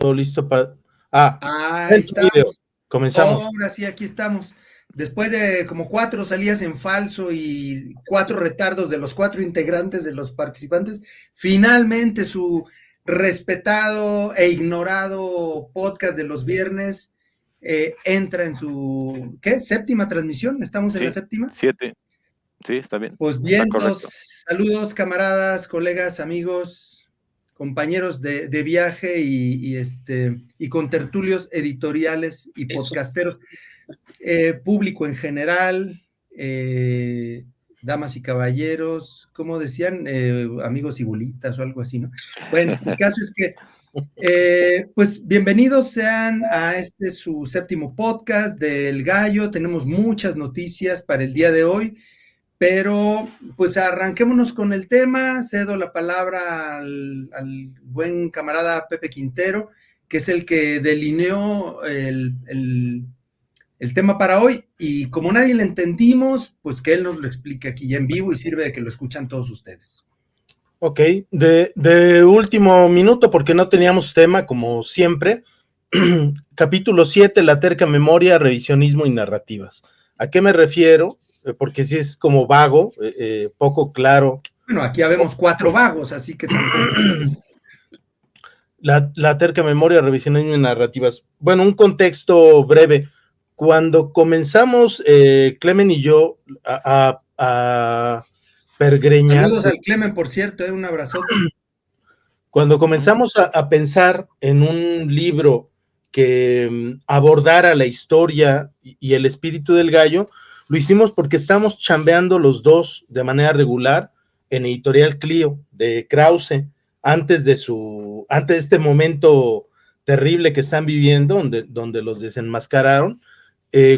Todo listo para... Ahí estamos. Comenzamos. Ahora sí, aquí estamos. Después de como 4 salidas en falso y 4 retardos de los 4 integrantes de los participantes, finalmente su respetado e ignorado podcast de los viernes entra en su, ¿qué? ¿Séptima transmisión? ¿Estamos en la séptima? 7. Sí, está bien. Pues bien, saludos, camaradas, colegas, amigos, compañeros de viaje y contertulios editoriales y podcasteros, público en general, damas y caballeros, ¿cómo decían? Amigos y bolitas o algo así, ¿no? Bueno, el caso es que, pues bienvenidos sean a su séptimo podcast del Gallo. Tenemos muchas noticias para el día de hoy. Pero, pues arranquémonos con el tema. Cedo la palabra al buen camarada Pepe Quintero, que es el que delineó el tema para hoy. Y como nadie le entendimos, pues que él nos lo explique aquí ya en vivo y sirve de que lo escuchan todos ustedes. Ok, de último minuto, porque no teníamos tema, como siempre. Capítulo 7, la terca memoria, revisionismo y narrativas. ¿A qué me refiero? Porque sí es como vago, poco claro. Bueno, aquí habemos 4 vagos, así que tampoco. La terca memoria, revisionismo y narrativas. Bueno, un contexto breve. Cuando comenzamos, Clemen y yo, a pergreñar. Saludos al Clemen, por cierto, un abrazote. Cuando comenzamos a pensar en un libro que abordara la historia y el espíritu del Gallo, lo hicimos porque estamos chambeando los dos de manera regular en Editorial Clio de Krause, antes de este momento terrible que están viviendo, donde los desenmascararon.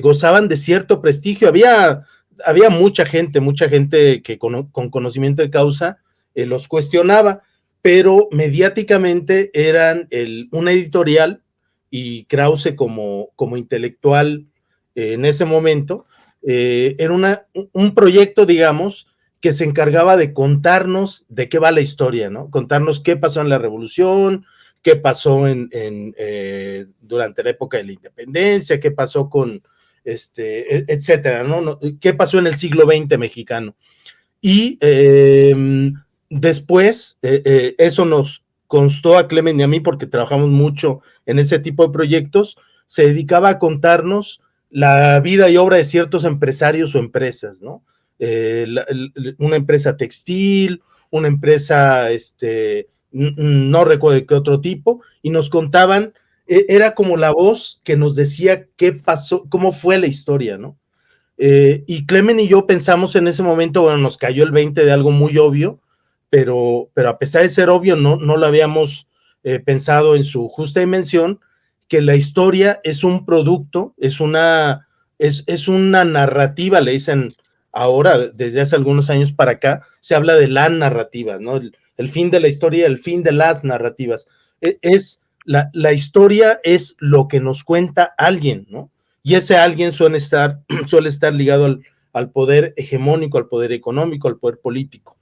Gozaban de cierto prestigio. Había mucha gente que con conocimiento de causa los cuestionaba, pero mediáticamente eran una editorial, y Krause como intelectual en ese momento, era un proyecto, digamos, que se encargaba de contarnos de qué va la historia, ¿no? Contarnos qué pasó en la Revolución, qué pasó durante la época de la Independencia, qué pasó con, etcétera, ¿no? ¿Qué pasó en el siglo XX mexicano? Y después, eso nos constó a Clemen y a mí, porque trabajamos mucho en ese tipo de proyectos. Se dedicaba a contarnos la vida y obra de ciertos empresarios o empresas, ¿no? Una empresa textil, una empresa, no recuerdo de qué otro tipo, y nos contaban, era como la voz que nos decía qué pasó, cómo fue la historia, ¿no? Y Clemen y yo pensamos en ese momento, bueno, nos cayó el 20 de algo muy obvio, pero a pesar de ser obvio, no lo habíamos pensado en su justa dimensión, que la historia es un producto, es una narrativa, le dicen ahora, desde hace algunos años para acá, se habla de la narrativa, ¿no? El fin de la historia, el fin de las narrativas. La historia es lo que nos cuenta alguien, ¿no? Y ese alguien suele estar ligado al poder hegemónico, al poder económico, al poder político.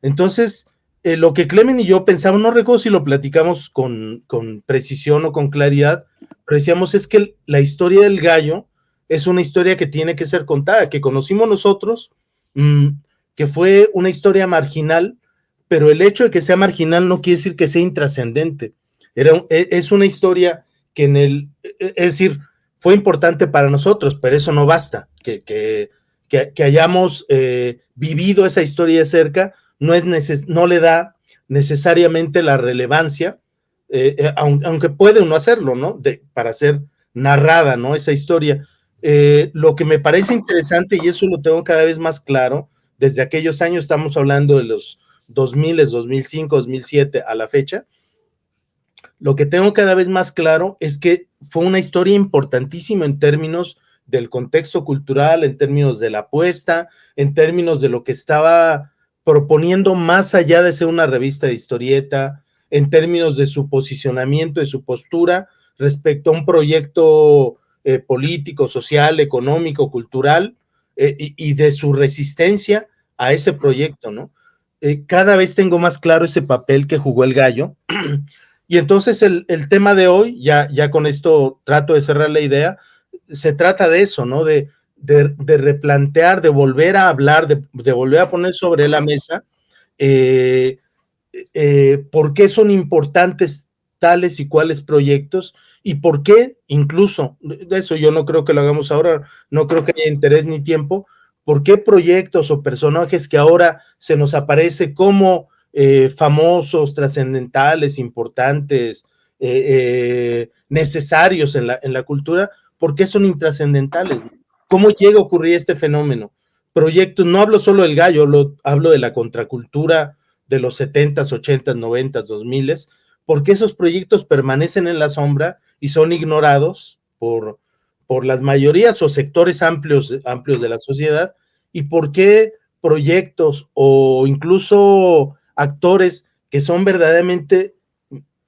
Entonces, lo que Clemen y yo pensamos, no recuerdo si lo platicamos con precisión o con claridad, pero decíamos es que la historia del Gallo es una historia que tiene que ser contada, que conocimos nosotros, que fue una historia marginal, pero el hecho de que sea marginal no quiere decir que sea intrascendente. Es una historia que es decir, fue importante para nosotros, pero eso no basta. Que hayamos vivido esa historia de cerca no le da necesariamente la relevancia, aunque puede uno hacerlo, ¿no? Para ser narrada, ¿no? Esa historia. Lo que me parece interesante, y eso lo tengo cada vez más claro, desde aquellos años, estamos hablando de los 2000, 2005, 2007 a la fecha, lo que tengo cada vez más claro es que fue una historia importantísima en términos del contexto cultural, en términos de la apuesta, en términos de lo que estaba proponiendo más allá de ser una revista de historieta, en términos de su posicionamiento, de su postura respecto a un proyecto político, social, económico, cultural, y de su resistencia a ese proyecto, ¿no? Cada vez tengo más claro ese papel que jugó el Gallo, Y entonces el tema de hoy, ya con esto trato de cerrar la idea, se trata de eso, ¿no? De replantear, de volver a hablar, de volver a poner sobre la mesa eh, por qué son importantes tales y cuales proyectos y por qué, incluso, de eso yo no creo que lo hagamos ahora, no creo que haya interés ni tiempo, por qué proyectos o personajes que ahora se nos aparece como famosos, trascendentales, importantes, necesarios en la cultura, ¿por qué son intrascendentales? ¿Cómo llega a ocurrir este fenómeno? Proyectos, no hablo solo del gallo, hablo de la contracultura de los 70s, 80s, 90s, 2000s, porque esos proyectos permanecen en la sombra y son ignorados por las mayorías o sectores amplios de la sociedad, y por qué proyectos o incluso actores que son verdaderamente,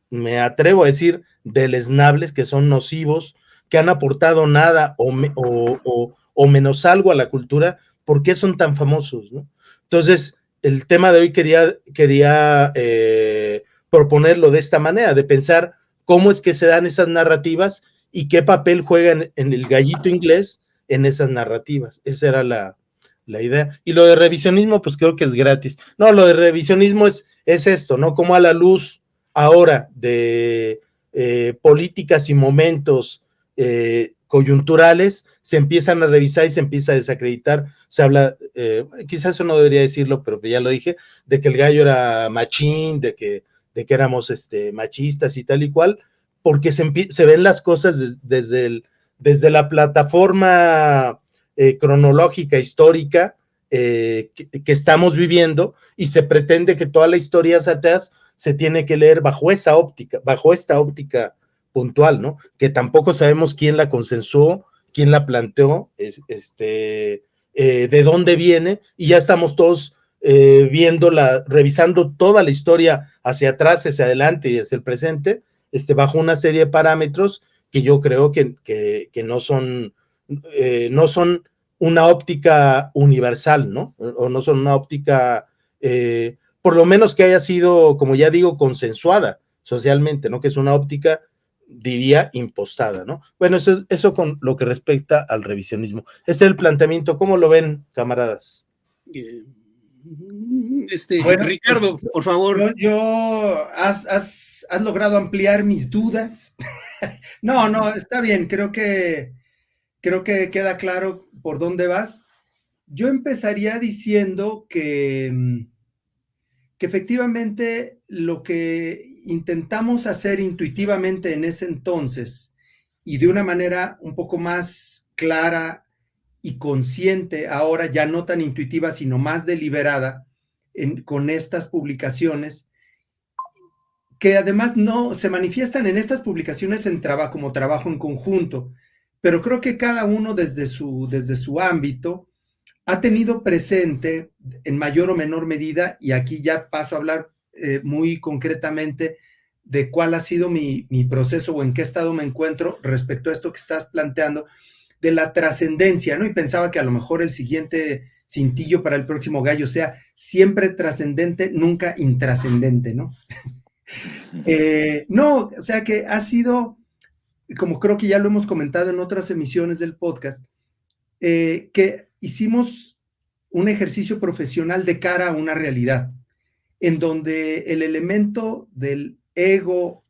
me atrevo a decir, deleznables, que son nocivos, que han aportado nada o menos algo a la cultura, ¿por qué son tan famosos? ¿No? Entonces, el tema de hoy quería proponerlo de esta manera, de pensar cómo es que se dan esas narrativas y qué papel juegan en el gallito inglés en esas narrativas. Esa era la idea. Y lo de revisionismo, pues creo que es gratis. No, lo de revisionismo es esto, ¿no? Como a la luz ahora de políticas y momentos coyunturales, se empiezan a revisar y se empieza a desacreditar. Se habla, quizás eso no debería decirlo, pero ya lo dije, de que el gallo era machín, de que éramos machistas y tal y cual, porque se ven las cosas desde la plataforma cronológica, histórica que estamos viviendo, y se pretende que toda la historia hacia atrás se tiene que leer bajo esta óptica puntual, ¿no? Que tampoco sabemos quién la consensuó, quién la planteó, de dónde viene, y ya estamos todos revisando toda la historia hacia atrás, hacia adelante y hacia el presente, bajo una serie de parámetros que yo creo que no son una óptica universal, ¿no? O no son una óptica, por lo menos que haya sido, como ya digo, consensuada socialmente, ¿no? Que es una óptica, diría, impostada, ¿no? Bueno, eso con lo que respecta al revisionismo. Ese es el planteamiento. ¿Cómo lo ven, camaradas? Bueno, Ricardo, por favor. Has logrado ampliar mis dudas. No, está bien, creo que queda claro por dónde vas. Yo empezaría diciendo que efectivamente lo que intentamos hacer intuitivamente en ese entonces y de una manera un poco más clara y consciente, ahora ya no tan intuitiva, sino más deliberada, con estas publicaciones, que además no se manifiestan en estas publicaciones como trabajo en conjunto, pero creo que cada uno desde su ámbito ha tenido presente en mayor o menor medida, y aquí ya paso a hablar muy concretamente de cuál ha sido mi proceso o en qué estado me encuentro respecto a esto que estás planteando, de la trascendencia, ¿no? Y pensaba que a lo mejor el siguiente cintillo para el próximo gallo sea siempre trascendente, nunca intrascendente, ¿no? No, o sea que ha sido, como creo que ya lo hemos comentado en otras emisiones del podcast, que hicimos un ejercicio profesional de cara a una realidad, en donde el elemento del ego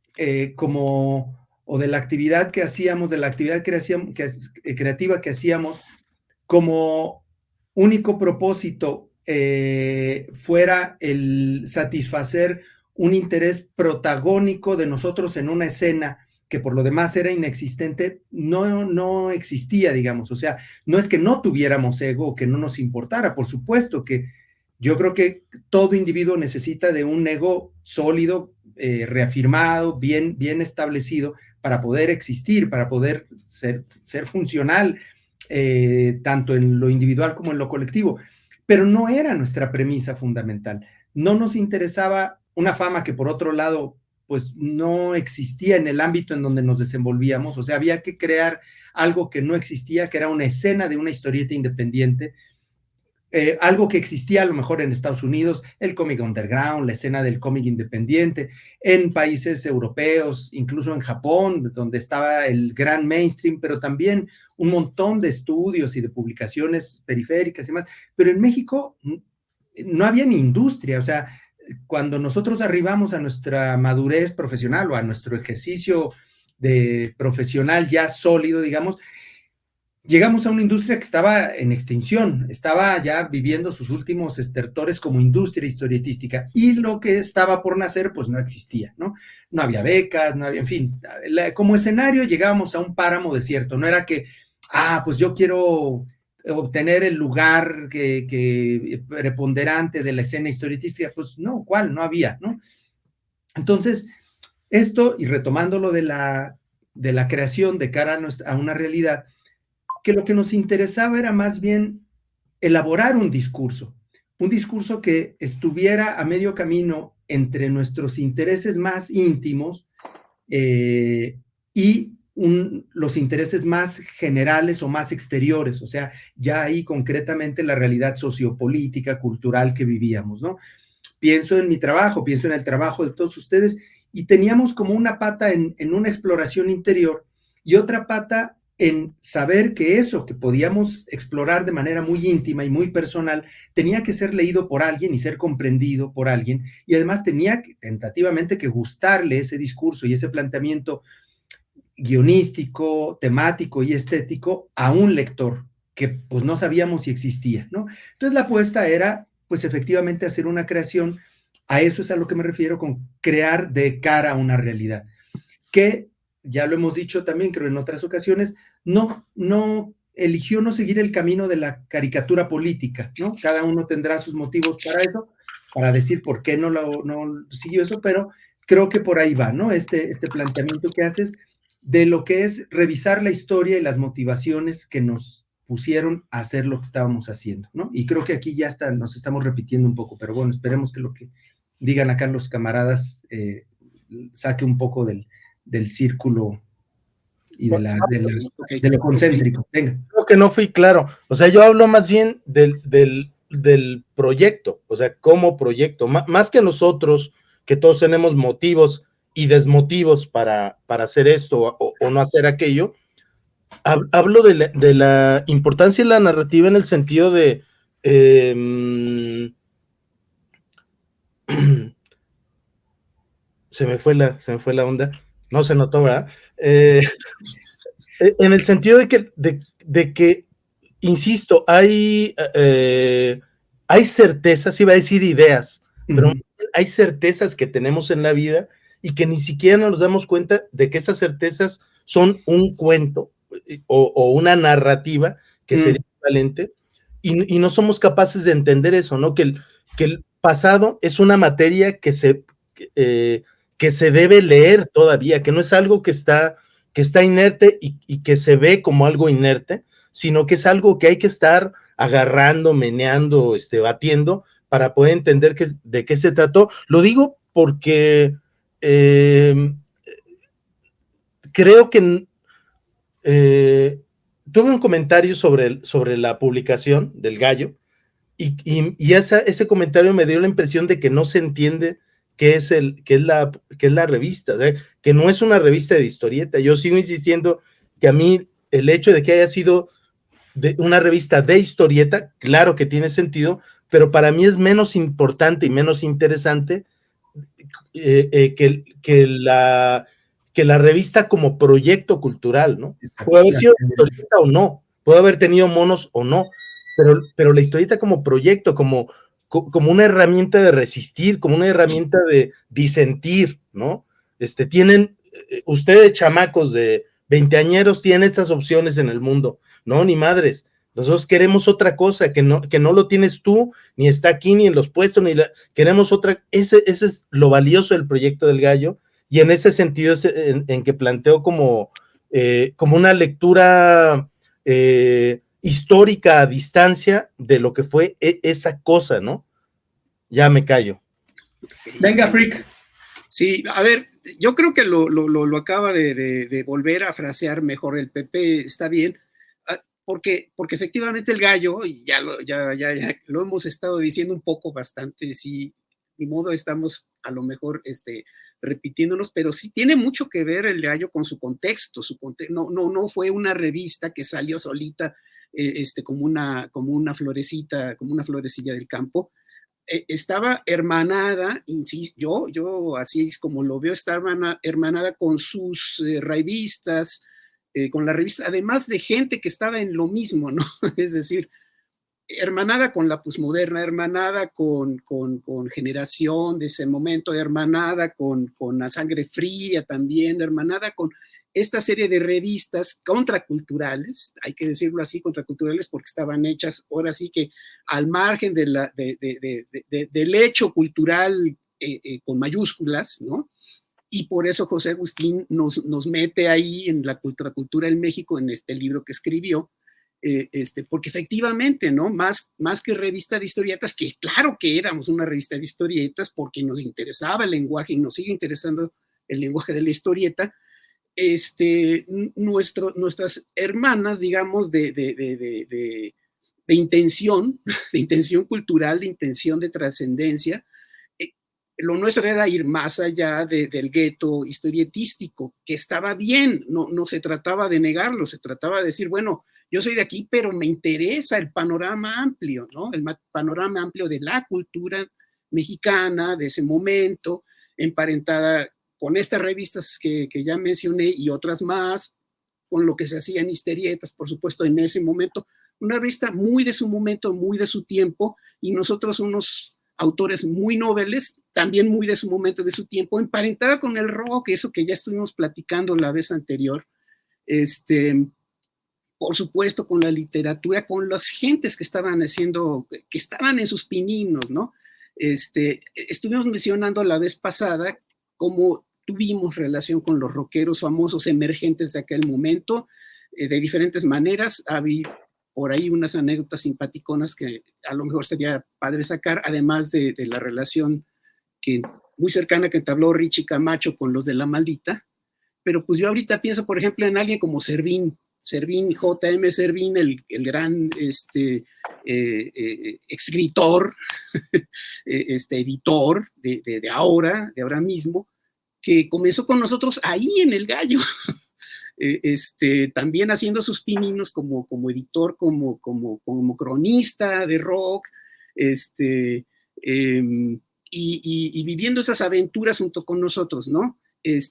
o de la actividad que hacíamos, de la actividad creativa que hacíamos, como único propósito fuera el satisfacer un interés protagónico de nosotros en una escena que por lo demás era inexistente, no existía, digamos. O sea, no es que no tuviéramos ego o que no nos importara, por supuesto que yo creo que todo individuo necesita de un ego sólido, reafirmado, bien establecido, para poder existir, para poder ser funcional, tanto en lo individual como en lo colectivo. Pero no era nuestra premisa fundamental. No nos interesaba una fama que, por otro lado, pues no existía en el ámbito en donde nos desenvolvíamos. O sea, había que crear algo que no existía, que era una escena de una historieta independiente, algo que existía a lo mejor en Estados Unidos, el cómic underground, la escena del cómic independiente, en países europeos, incluso en Japón, donde estaba el gran mainstream, pero también un montón de estudios y de publicaciones periféricas y demás. Pero en México no había ni industria, o sea, cuando nosotros arribamos a nuestra madurez profesional o a nuestro ejercicio de profesional ya sólido, digamos, llegamos a una industria que estaba en extinción, estaba ya viviendo sus últimos estertores como industria historietística, y lo que estaba por nacer pues no existía, ¿no? No había becas, no había, en fin, como escenario llegábamos a un páramo desierto, no era que, pues yo quiero obtener el lugar que preponderante de la escena historietística, pues no, ¿cuál? No había, ¿no? Entonces, esto, y retomando lo de la creación de cara a una realidad, que lo que nos interesaba era más bien elaborar un discurso que estuviera a medio camino entre nuestros intereses más íntimos y los intereses más generales o más exteriores, o sea, ya ahí concretamente la realidad sociopolítica, cultural que vivíamos, ¿no? Pienso en mi trabajo, pienso en el trabajo de todos ustedes, y teníamos como una pata en una exploración interior y otra pata en saber que eso que podíamos explorar de manera muy íntima y muy personal tenía que ser leído por alguien y ser comprendido por alguien, y además tenía tentativamente que gustarle ese discurso y ese planteamiento guionístico, temático y estético a un lector que pues no sabíamos si existía, ¿no? Entonces la apuesta era pues efectivamente hacer una creación, a eso es a lo que me refiero con crear de cara a una realidad, que ya lo hemos dicho también, creo en otras ocasiones, no eligió no seguir el camino de la caricatura política, ¿no? Cada uno tendrá sus motivos para eso, para decir por qué no siguió eso, pero creo que por ahí va, ¿no? Este planteamiento que haces de lo que es revisar la historia y las motivaciones que nos pusieron a hacer lo que estábamos haciendo, ¿no? Y creo que aquí ya nos estamos repitiendo un poco, pero bueno, esperemos que lo que digan acá los camaradas saque un poco del círculo y de lo concéntrico. Venga. Creo que no fui claro. O sea, yo hablo más bien del proyecto, o sea, como proyecto, más que nosotros, que todos tenemos motivos y desmotivos para hacer esto o no hacer aquello. Hablo de la importancia de la narrativa en el sentido de se me fue la onda, no se notó, ¿verdad? En el sentido de que insisto, hay certezas, iba a decir ideas, pero hay certezas que tenemos en la vida y que ni siquiera nos damos cuenta de que esas certezas son un cuento o una narrativa que sería equivalente, y no somos capaces de entender eso, ¿no? Que el pasado es una materia que se debe leer todavía, que no es algo que está inerte y que se ve como algo inerte, sino que es algo que hay que estar agarrando, meneando, batiendo para poder entender de qué se trató. Lo digo porque creo que tuve un comentario sobre la publicación del Gallo, y ese comentario me dio la impresión de que no se entiende qué es la revista, o sea, que no es una revista de historieta. Yo sigo insistiendo que a mí el hecho de que haya sido de una revista de historieta, claro que tiene sentido, pero para mí es menos importante y menos interesante que la revista como proyecto cultural, ¿no? Puede haber sido historieta o no, puede haber tenido monos o no, pero la historieta como proyecto, como una herramienta de resistir, como una herramienta de disentir, ¿no? Tienen, ustedes chamacos de veinteañeros tienen estas opciones en el mundo, no, ni madres. Nosotros queremos otra cosa que no lo tienes tú, ni está aquí, ni en los puestos, queremos otra. Ese es lo valioso del proyecto del Gallo, y en ese sentido es en que planteo como una lectura histórica a distancia de lo que fue esa cosa, ¿no? Ya me callo. Venga, Freak. Sí, a ver, yo creo que lo acaba de volver a frasear mejor el Pepe, está bien. porque efectivamente el gallo, y ya lo hemos estado diciendo un poco bastante, sí, ni modo estamos a lo mejor repitiéndonos, pero sí tiene mucho que ver el gallo con su contexto, no fue una revista que salió solita como una florecita, como una florecilla del campo. Estaba hermanada, insisto, yo así es como lo veo, está hermanada con sus revistas, con la revista, además de gente que estaba en lo mismo, ¿no? Es decir, hermanada con la posmoderna, hermanada con Generación de ese momento, hermanada con La Sangre Fría también, hermanada con esta serie de revistas contraculturales, hay que decirlo así, contraculturales, porque estaban hechas ahora sí que al margen del hecho cultural con mayúsculas, ¿no? Y por eso José Agustín nos mete ahí en la contracultura en México, en este libro que escribió, porque efectivamente, ¿no? Más que revista de historietas, que claro que éramos una revista de historietas porque nos interesaba el lenguaje y nos sigue interesando el lenguaje de la historieta, nuestras hermanas, digamos, de intención, de intención cultural, de intención de trascendencia, lo nuestro era ir más allá del gueto historietístico, que estaba bien, no se trataba de negarlo, se trataba de decir, bueno, yo soy de aquí, pero me interesa el panorama amplio, ¿no? El panorama amplio de la cultura mexicana de ese momento, emparentada con estas revistas que ya mencioné y otras más, con lo que se hacía en Historietas, por supuesto, en ese momento, una revista muy de su momento, muy de su tiempo, y nosotros unos autores muy noveles, también muy de su momento, de su tiempo, emparentada con el rock, eso que ya estuvimos platicando la vez anterior, por supuesto con la literatura, con las gentes que estaban haciendo, que estaban en sus pininos, ¿no? Estuvimos mencionando la vez pasada cómo tuvimos relación con los rockeros famosos emergentes de aquel momento, de diferentes maneras. Había por ahí unas anécdotas simpaticonas que a lo mejor sería padre sacar, además de la relación muy cercana que entabló Richie Camacho con los de La Maldita. Pero pues yo ahorita pienso, por ejemplo, en alguien como Servín, J.M. Servín, el gran escritor, editor de ahora mismo, que comenzó con nosotros ahí en El Gallo, también haciendo sus pininos como editor, como cronista de rock, y viviendo esas aventuras junto con nosotros, ¿no?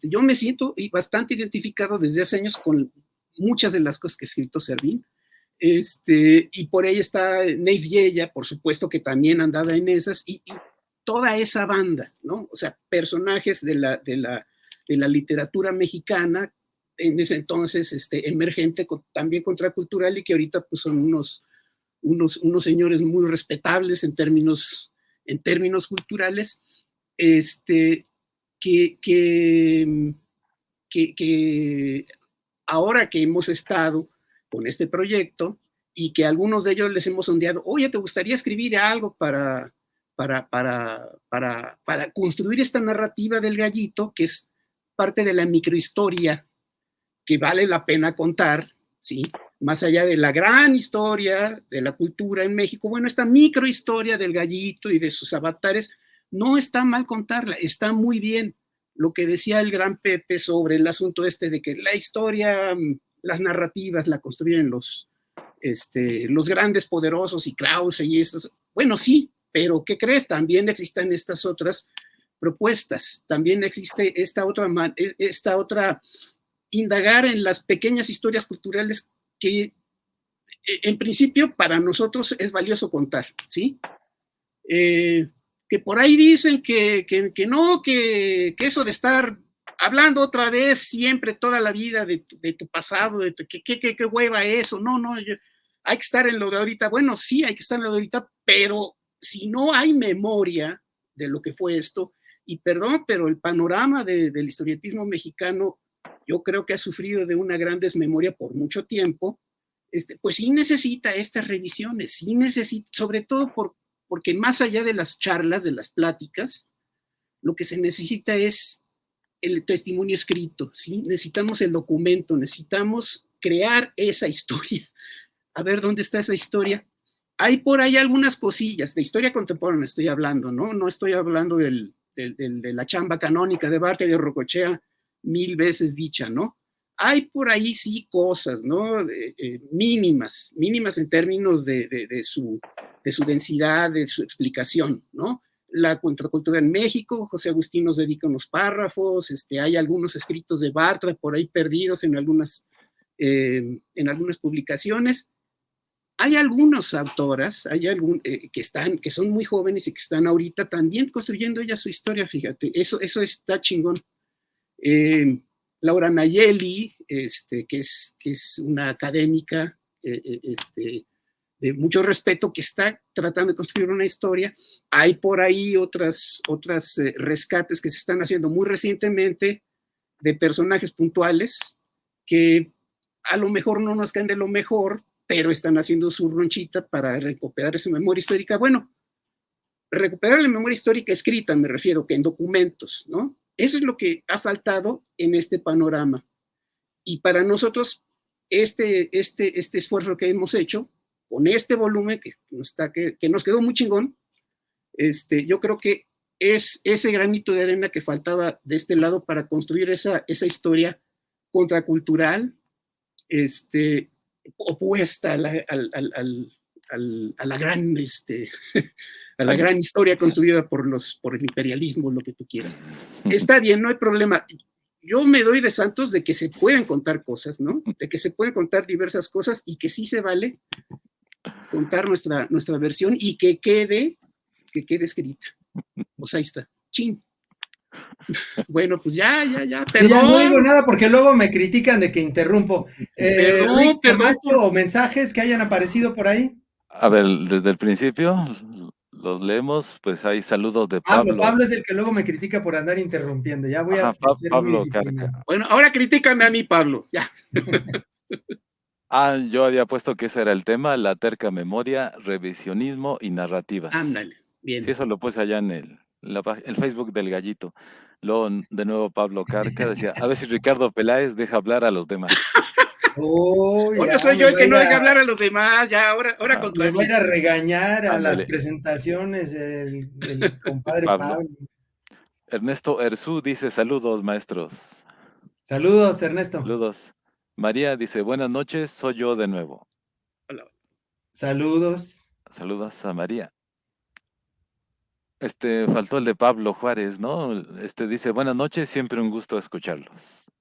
Yo me siento bastante identificado desde hace años con muchas de las cosas que ha escrito Servín, y por ahí está Ney Viella, por supuesto que también andaba en esas, y toda esa banda, ¿no? O sea, personajes de la literatura mexicana, en ese entonces emergente, también contracultural, y que ahorita pues son unos señores muy respetables en términos culturales, que ahora que hemos estado con este proyecto y que algunos de ellos les hemos sondeado, oye, ¿te gustaría escribir algo para construir esta narrativa del gallito, que es parte de la microhistoria que vale la pena contar, ¿sí? Más allá de la gran historia de la cultura en México, bueno, esta microhistoria del gallito y de sus avatares, no está mal contarla, está muy bien. Lo que decía el gran Pepe sobre el asunto de que la historia, las narrativas la construyen los grandes poderosos y Krause y estos. Bueno, sí, pero ¿qué crees? También existen estas otras propuestas, también existe esta otra indagar en las pequeñas historias culturales que en principio para nosotros es valioso contar, ¿sí? Que por ahí dicen que no, que eso de estar hablando otra vez siempre, toda la vida de tu pasado, qué hueva eso, no, hay que estar en lo de ahorita. Bueno, sí, hay que estar en lo de ahorita, pero si no hay memoria de lo que fue esto, y perdón, pero el panorama del historietismo mexicano, yo creo que ha sufrido de una gran desmemoria por mucho tiempo, pues sí necesita estas revisiones, sí necesita, sobre todo porque más allá de las charlas, de las pláticas, lo que se necesita es el testimonio escrito, ¿sí? Necesitamos el documento, necesitamos crear esa historia a ver dónde está esa historia. Hay por ahí algunas cosillas, de historia contemporánea estoy hablando, ¿no? No estoy hablando de la chamba canónica de Barthes y de Rocochea, 1000 veces dicha, ¿no? Hay por ahí sí cosas, ¿no? Mínimas en términos de su densidad, de su explicación, ¿no? La contracultura en México, José Agustín nos dedica unos párrafos, hay algunos escritos de Bartra por ahí perdidos en algunas publicaciones. Hay algunas autoras, que son muy jóvenes y que están ahorita también construyendo ella su historia, fíjate, eso está chingón. Laura Nayeli, que es una académica de mucho respeto, que está tratando de construir una historia. Hay por ahí otras rescates que se están haciendo muy recientemente de personajes puntuales que a lo mejor no nos caen de lo mejor, pero están haciendo su ronchita para recuperar esa memoria histórica. Bueno, recuperar la memoria histórica escrita, me refiero, que en documentos, ¿no? Eso es lo que ha faltado en este panorama. Y para nosotros, este esfuerzo que hemos hecho, con este volumen que nos quedó muy chingón, yo creo que es ese granito de arena que faltaba de este lado para construir esa historia contracultural, opuesta a la gran a la gran historia construida por el imperialismo, lo que tú quieras. Está bien, no hay problema. Yo me doy de santos de que se pueden contar cosas, ¿no? De que se pueden contar diversas cosas y que sí se vale contar nuestra versión y que quede escrita. Pues ahí está. Chin. Bueno, pues ya, perdón. Ya no digo nada porque luego me critican de que interrumpo. Rick, Camacho, o mensajes que hayan aparecido por ahí. A ver, desde el principio los leemos, pues hay saludos de Pablo. Pablo es el que luego me critica por andar interrumpiendo. Ya voy a ser Pablo Carca. Bueno, ahora critícame a mí, Pablo. Ya. Yo había puesto que ese era el tema, la terca memoria, revisionismo y narrativas. Ándale, bien. Sí, eso lo puse allá en el Facebook del Gallito. Luego, de nuevo, Pablo Carca decía, a ver si Ricardo Peláez deja hablar a los demás. Ahora soy yo el que no deja hablar a los demás, ya, ahora contra mí. Me voy a ir a regañar a las presentaciones del compadre Pablo. Ernesto Erzú dice, saludos, maestros. Saludos, Ernesto. Saludos. María dice, buenas noches, soy yo de nuevo. Hola. Saludos. Saludos a María. Faltó el de Pablo Juárez, ¿no? Dice, buenas noches, siempre un gusto escucharlos.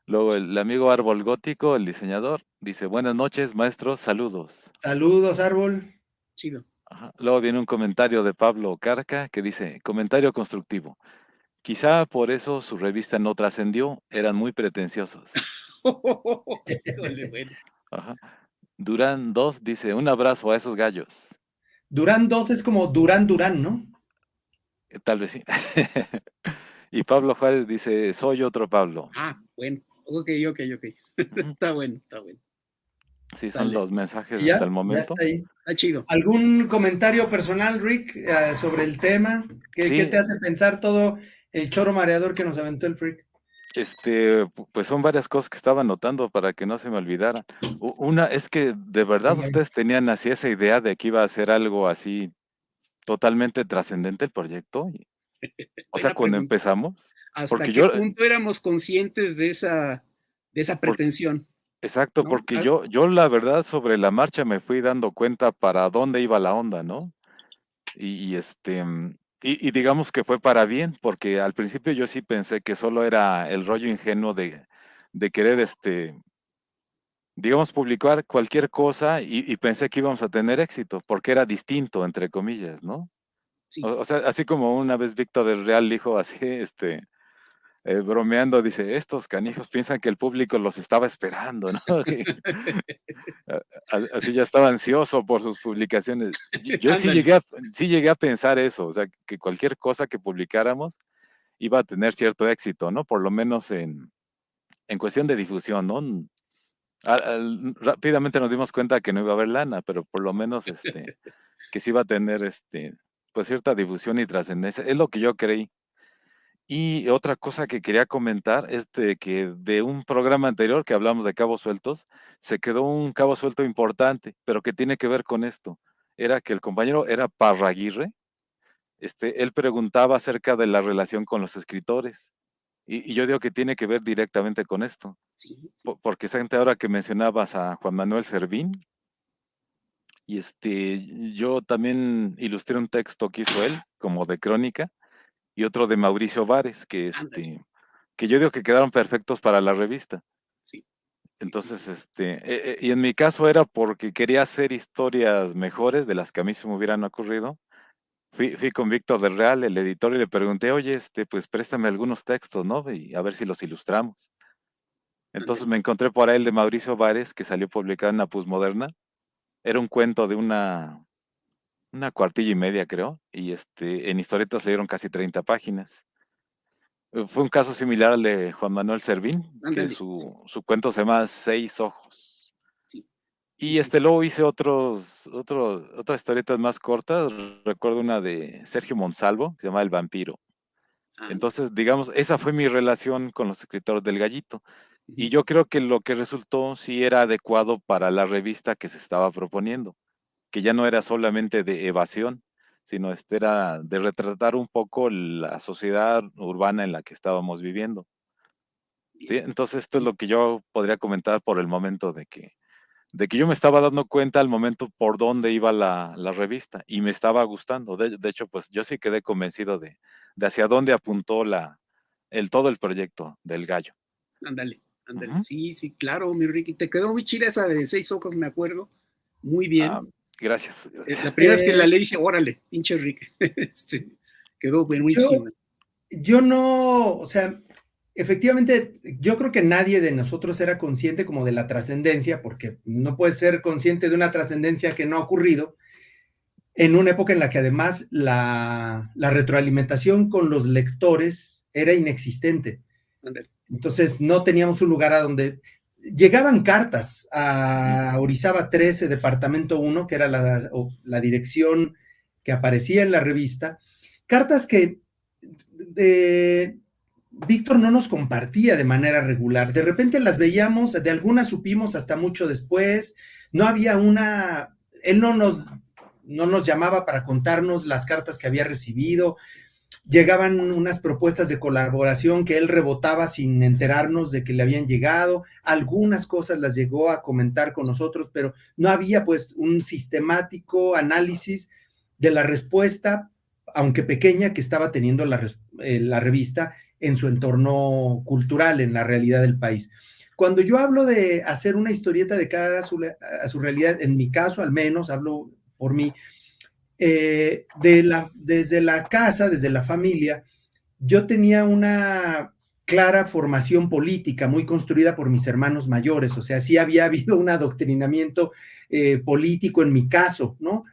Luego el amigo Árbol Gótico, el diseñador, dice, buenas noches, maestros, saludos. Saludos, Árbol. Chido. Ajá. Luego viene un comentario de Pablo Carca que dice, comentario constructivo. Quizá por eso su revista no trascendió, eran muy pretenciosos. Bueno. Ajá. Durán 2 dice, un abrazo a esos gallos. Durán 2 es como Durán, ¿no? Tal vez sí. Y Pablo Juárez dice, soy otro Pablo. Bueno. Ok. Está bueno. Sí, son los mensajes hasta el momento. Ya está ahí. Está chido. ¿Algún comentario personal, Rick, sobre el tema? ¿Qué te hace pensar todo el choro mareador que nos aventó el Freak? Pues son varias cosas que estaba anotando para que no se me olvidaran. Una es que de verdad ustedes tenían así esa idea de que iba a ser algo así totalmente trascendente el proyecto. O sea, cuando empezamos. ¿Hasta qué punto éramos conscientes de esa pretensión? Exacto, ¿no? Porque yo la verdad sobre la marcha me fui dando cuenta para dónde iba la onda, ¿no? Y digamos que fue para bien, porque al principio yo sí pensé que solo era el rollo ingenuo de querer, digamos, publicar cualquier cosa y pensé que íbamos a tener éxito, porque era distinto, entre comillas, ¿no? Sí. O sea, así como una vez Víctor del Real dijo así, bromeando, dice, estos canijos piensan que el público los estaba esperando, ¿no? Así ya estaba ansioso por sus publicaciones. Yo sí llegué a pensar eso, o sea, que cualquier cosa que publicáramos iba a tener cierto éxito, ¿no? Por lo menos en cuestión de difusión, ¿no? Rápidamente nos dimos cuenta que no iba a haber lana, pero por lo menos que sí iba a tener pues cierta difusión y trascendencia. Es lo que yo creí. Y otra cosa que quería comentar es que de un programa anterior que hablamos de cabos sueltos, se quedó un cabo suelto importante, pero que tiene que ver con esto. Era que el compañero era Parraguirre, él preguntaba acerca de la relación con los escritores. Y yo digo que tiene que ver directamente con esto. Sí, sí. Porque gente ahora que mencionabas a Juan Manuel Servín, y yo también ilustré un texto que hizo él, como de crónica, y otro de Mauricio Vares, Ándale. que yo digo que quedaron perfectos para la revista. Sí, sí, Entonces, sí. y en mi caso era porque quería hacer historias mejores de las que a mí se me hubieran ocurrido. Fui con Víctor del Real, el editor, y le pregunté, oye, pues préstame algunos textos, ¿no? Y a ver si los ilustramos. Entonces Ándale. me encontré por ahí el de Mauricio Vares, que salió publicado en la Postmoderna. Era un cuento de una cuartilla y media, creo, y en historietas le dieron casi 30 páginas. Fue un caso similar al de Juan Manuel Servín, que Ándale. Sí, su cuento se llama Seis Ojos. sí, sí, Y sí. luego hice otras historietas más cortas. Recuerdo una de Sergio Monsalvo, que se llama El Vampiro. Ándale. Entonces, digamos, esa fue mi relación con los escritores del Gallito. Y Ujú. yo creo que lo que resultó sí era adecuado para la revista que se estaba proponiendo, que ya no era solamente de evasión, sino era de retratar un poco la sociedad urbana en la que estábamos viviendo. ¿Sí? Bien. Entonces, esto es lo que yo podría comentar por el momento de que yo me estaba dando cuenta al momento por dónde iba la revista y me estaba gustando. De hecho, pues yo sí quedé convencido de hacia dónde apuntó todo el proyecto del Gallo. Ándale, ándale. Ujú. Sí, sí, claro, mi Ricky. Te quedó muy chida esa de Seis Ojos, me acuerdo. Muy Ah, bien. gracias. La primera vez que la leí dije, órale, pinche Rick. Quedó Yo, buenísima. yo no, o sea, efectivamente, yo creo que nadie de nosotros era consciente como de la trascendencia, porque no puedes ser consciente de una trascendencia que no ha ocurrido en una época en la que además la retroalimentación con los lectores era inexistente. Ándale. Entonces no teníamos un lugar a donde llegaban cartas Ujú. a Orizaba 13, Departamento 1, que era la dirección que aparecía en la revista, cartas que Víctor no nos compartía de manera regular. De repente las veíamos, de algunas supimos hasta mucho después. No había él no nos llamaba para contarnos las cartas que había recibido. Llegaban unas propuestas de colaboración que él rebotaba sin enterarnos de que le habían llegado. Algunas cosas las llegó a comentar con nosotros, pero no había pues un sistemático análisis de la respuesta, aunque pequeña, que estaba teniendo la revista en su entorno cultural, en la realidad del país. Cuando yo hablo de hacer una historieta de cara a su realidad, en mi caso al menos, hablo por mí, desde la casa, desde la familia, yo tenía una clara formación política muy construida por mis hermanos mayores, o sea, sí había habido un adoctrinamiento político en mi caso, ¿no?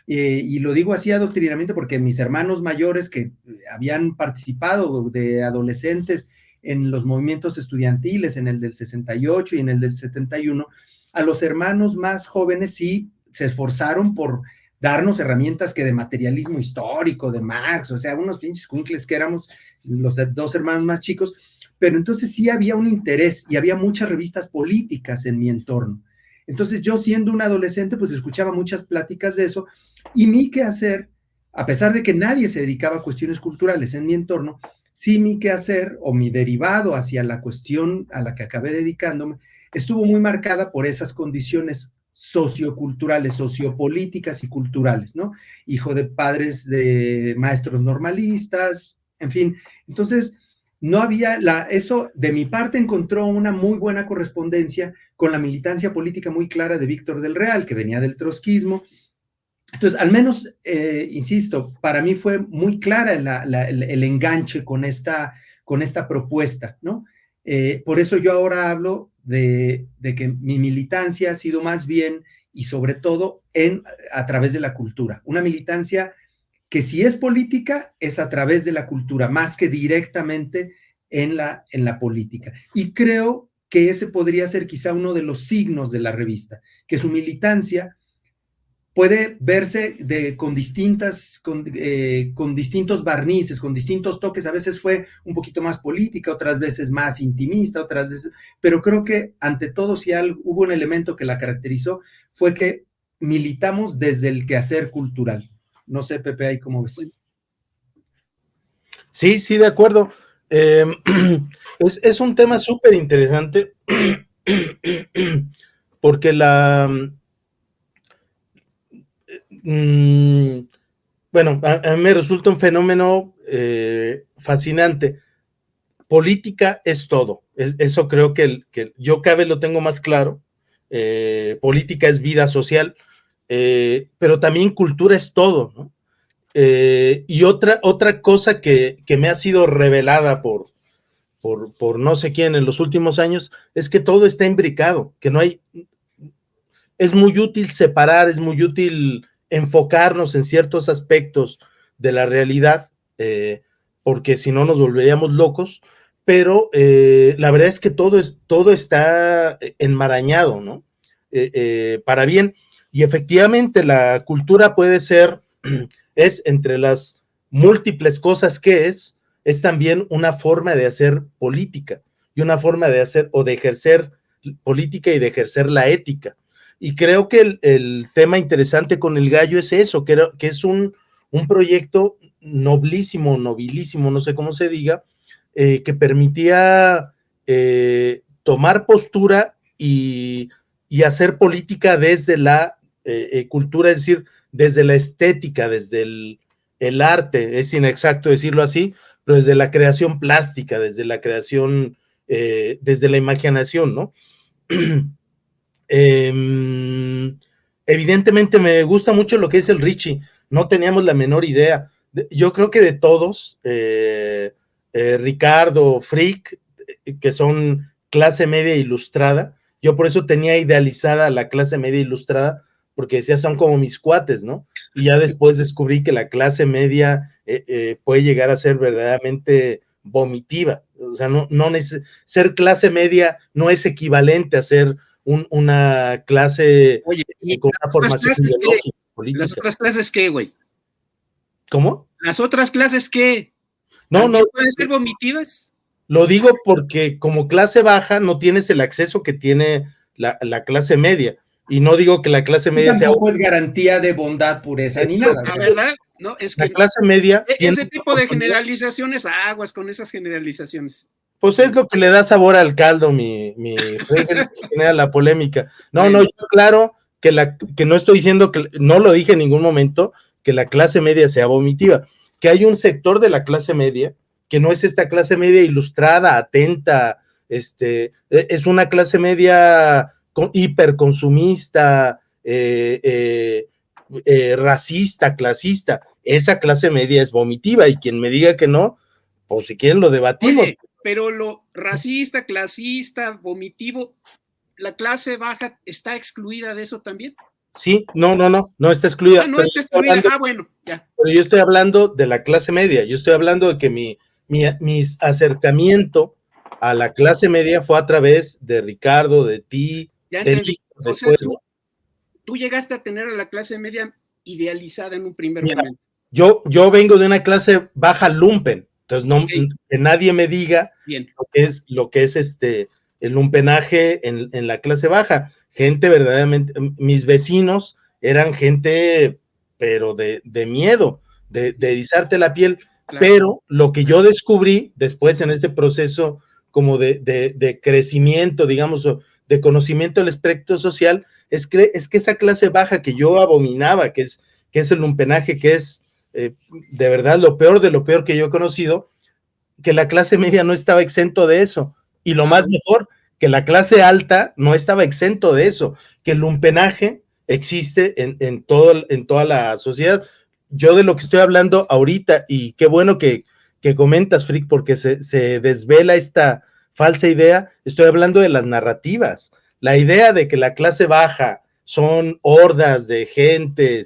Y lo digo así, adoctrinamiento, porque mis hermanos mayores que habían participado de adolescentes en los movimientos estudiantiles, en el del 68 y en el del 71, a los hermanos más jóvenes sí se esforzaron por darnos herramientas que de materialismo histórico, de Marx, o sea, unos pinches cuincles que éramos los dos hermanos más chicos, pero entonces sí había un interés y había muchas revistas políticas en mi entorno. Entonces yo siendo un adolescente, pues escuchaba muchas pláticas de eso y mi quehacer, a pesar de que nadie se dedicaba a cuestiones culturales en mi entorno, sí mi quehacer o mi derivado hacia la cuestión a la que acabé dedicándome estuvo muy marcada por esas condiciones socioculturales, sociopolíticas y culturales, ¿no? Hijo de padres de maestros normalistas, en fin. Entonces, no había eso de mi parte encontró una muy buena correspondencia con la militancia política muy clara de Víctor del Real, que venía del trotskismo. Entonces, al menos, insisto, para mí fue muy clara el enganche con esta propuesta, ¿no? Por eso yo ahora hablo de que mi militancia ha sido más bien y sobre todo a través de la cultura. Una militancia que si es política es a través de la cultura, más que directamente en la política. Y creo que ese podría ser quizá uno de los signos de la revista, que su militancia puede verse con distintos barnices, con distintos toques. A veces fue un poquito más política, otras veces más intimista, otras veces, pero creo que ante todo, si hubo un elemento que la caracterizó, fue que militamos desde el quehacer cultural. No sé, Pepe, ahí cómo ves. Sí, sí, de acuerdo. Es un tema súper interesante porque bueno, a mí me resulta un fenómeno fascinante. Política es todo. Eso creo que yo cada vez lo tengo más claro. Política es vida social, pero también cultura es todo, ¿no? Y otra cosa que me ha sido revelada por no sé quién en los últimos años es que todo está imbricado, que no hay, es muy útil separar, es muy útil enfocarnos en ciertos aspectos de la realidad, porque si no nos volveríamos locos, pero la verdad es que todo está enmarañado, ¿no? Para bien, y efectivamente la cultura puede ser, es entre las múltiples cosas que es también una forma de hacer política, y una forma de hacer o de ejercer política y de ejercer la ética. Y creo que el tema interesante con el gallo es eso, que es un proyecto nobilísimo, no sé cómo se diga, que permitía tomar postura y hacer política desde la cultura, es decir, desde la estética, desde el arte, es inexacto decirlo así, pero desde la creación plástica, desde la creación, desde la imaginación, ¿no? Evidentemente me gusta mucho lo que es el Richie, no teníamos la menor idea. Yo creo que de todos, Ricardo, Frick, que son clase media ilustrada, yo por eso tenía idealizada la clase media ilustrada, porque decía, son como mis cuates, ¿no? Y ya después descubrí que la clase media puede llegar a ser verdaderamente vomitiva. O sea, ser clase media no es equivalente a ser una clase con una formación ideológica, política. ¿Las otras clases qué, güey? ¿Cómo? ¿Las otras clases qué? No, ¿Pueden ser vomitivas? Lo digo porque como clase baja no tienes el acceso que tiene la clase media. Y no digo que la clase media tampoco es garantía de bondad, pureza, ni nada. La verdad, no, es que la clase media ese tipo de generalizaciones, aguas con esas generalizaciones. Pues es lo que le da sabor al caldo, mi genera la polémica. No, yo claro que no estoy diciendo que, no lo dije en ningún momento, que la clase media sea vomitiva, que hay un sector de la clase media que no es esta clase media ilustrada, atenta, es una clase media hiperconsumista, racista, clasista. Esa clase media es vomitiva, y quien me diga que no, pues si quieren lo debatimos. Oye, pero lo racista, clasista, vomitivo, ¿la clase baja está excluida de eso también? Sí, no está excluida. No está excluida, bueno, ya. Pero yo estoy hablando de la clase media, yo estoy hablando de que mi acercamiento a la clase media fue a través de Ricardo, de ti, ya de entendí. Listo, o sea, tú llegaste a tener a la clase media idealizada en un primer momento. Yo vengo de una clase baja lumpen, entonces que nadie me diga lo que es el lumpenaje en la clase baja. Gente verdaderamente, mis vecinos eran gente, pero de miedo, de erizarte la piel. Claro. Pero lo que yo descubrí después en este proceso como de crecimiento, digamos, de conocimiento del espectro social, es que esa clase baja que yo abominaba, que es el lumpenaje, que es de verdad lo peor de lo peor que yo he conocido, que la clase media no estaba exento de eso. Y lo más mejor, que la clase alta no estaba exento de eso, que el lumpenaje existe en toda la sociedad. Yo de lo que estoy hablando ahorita, y qué bueno que comentas, Frick, porque se desvela esta falsa idea, estoy hablando de las narrativas. La idea de que la clase baja son hordas de gente,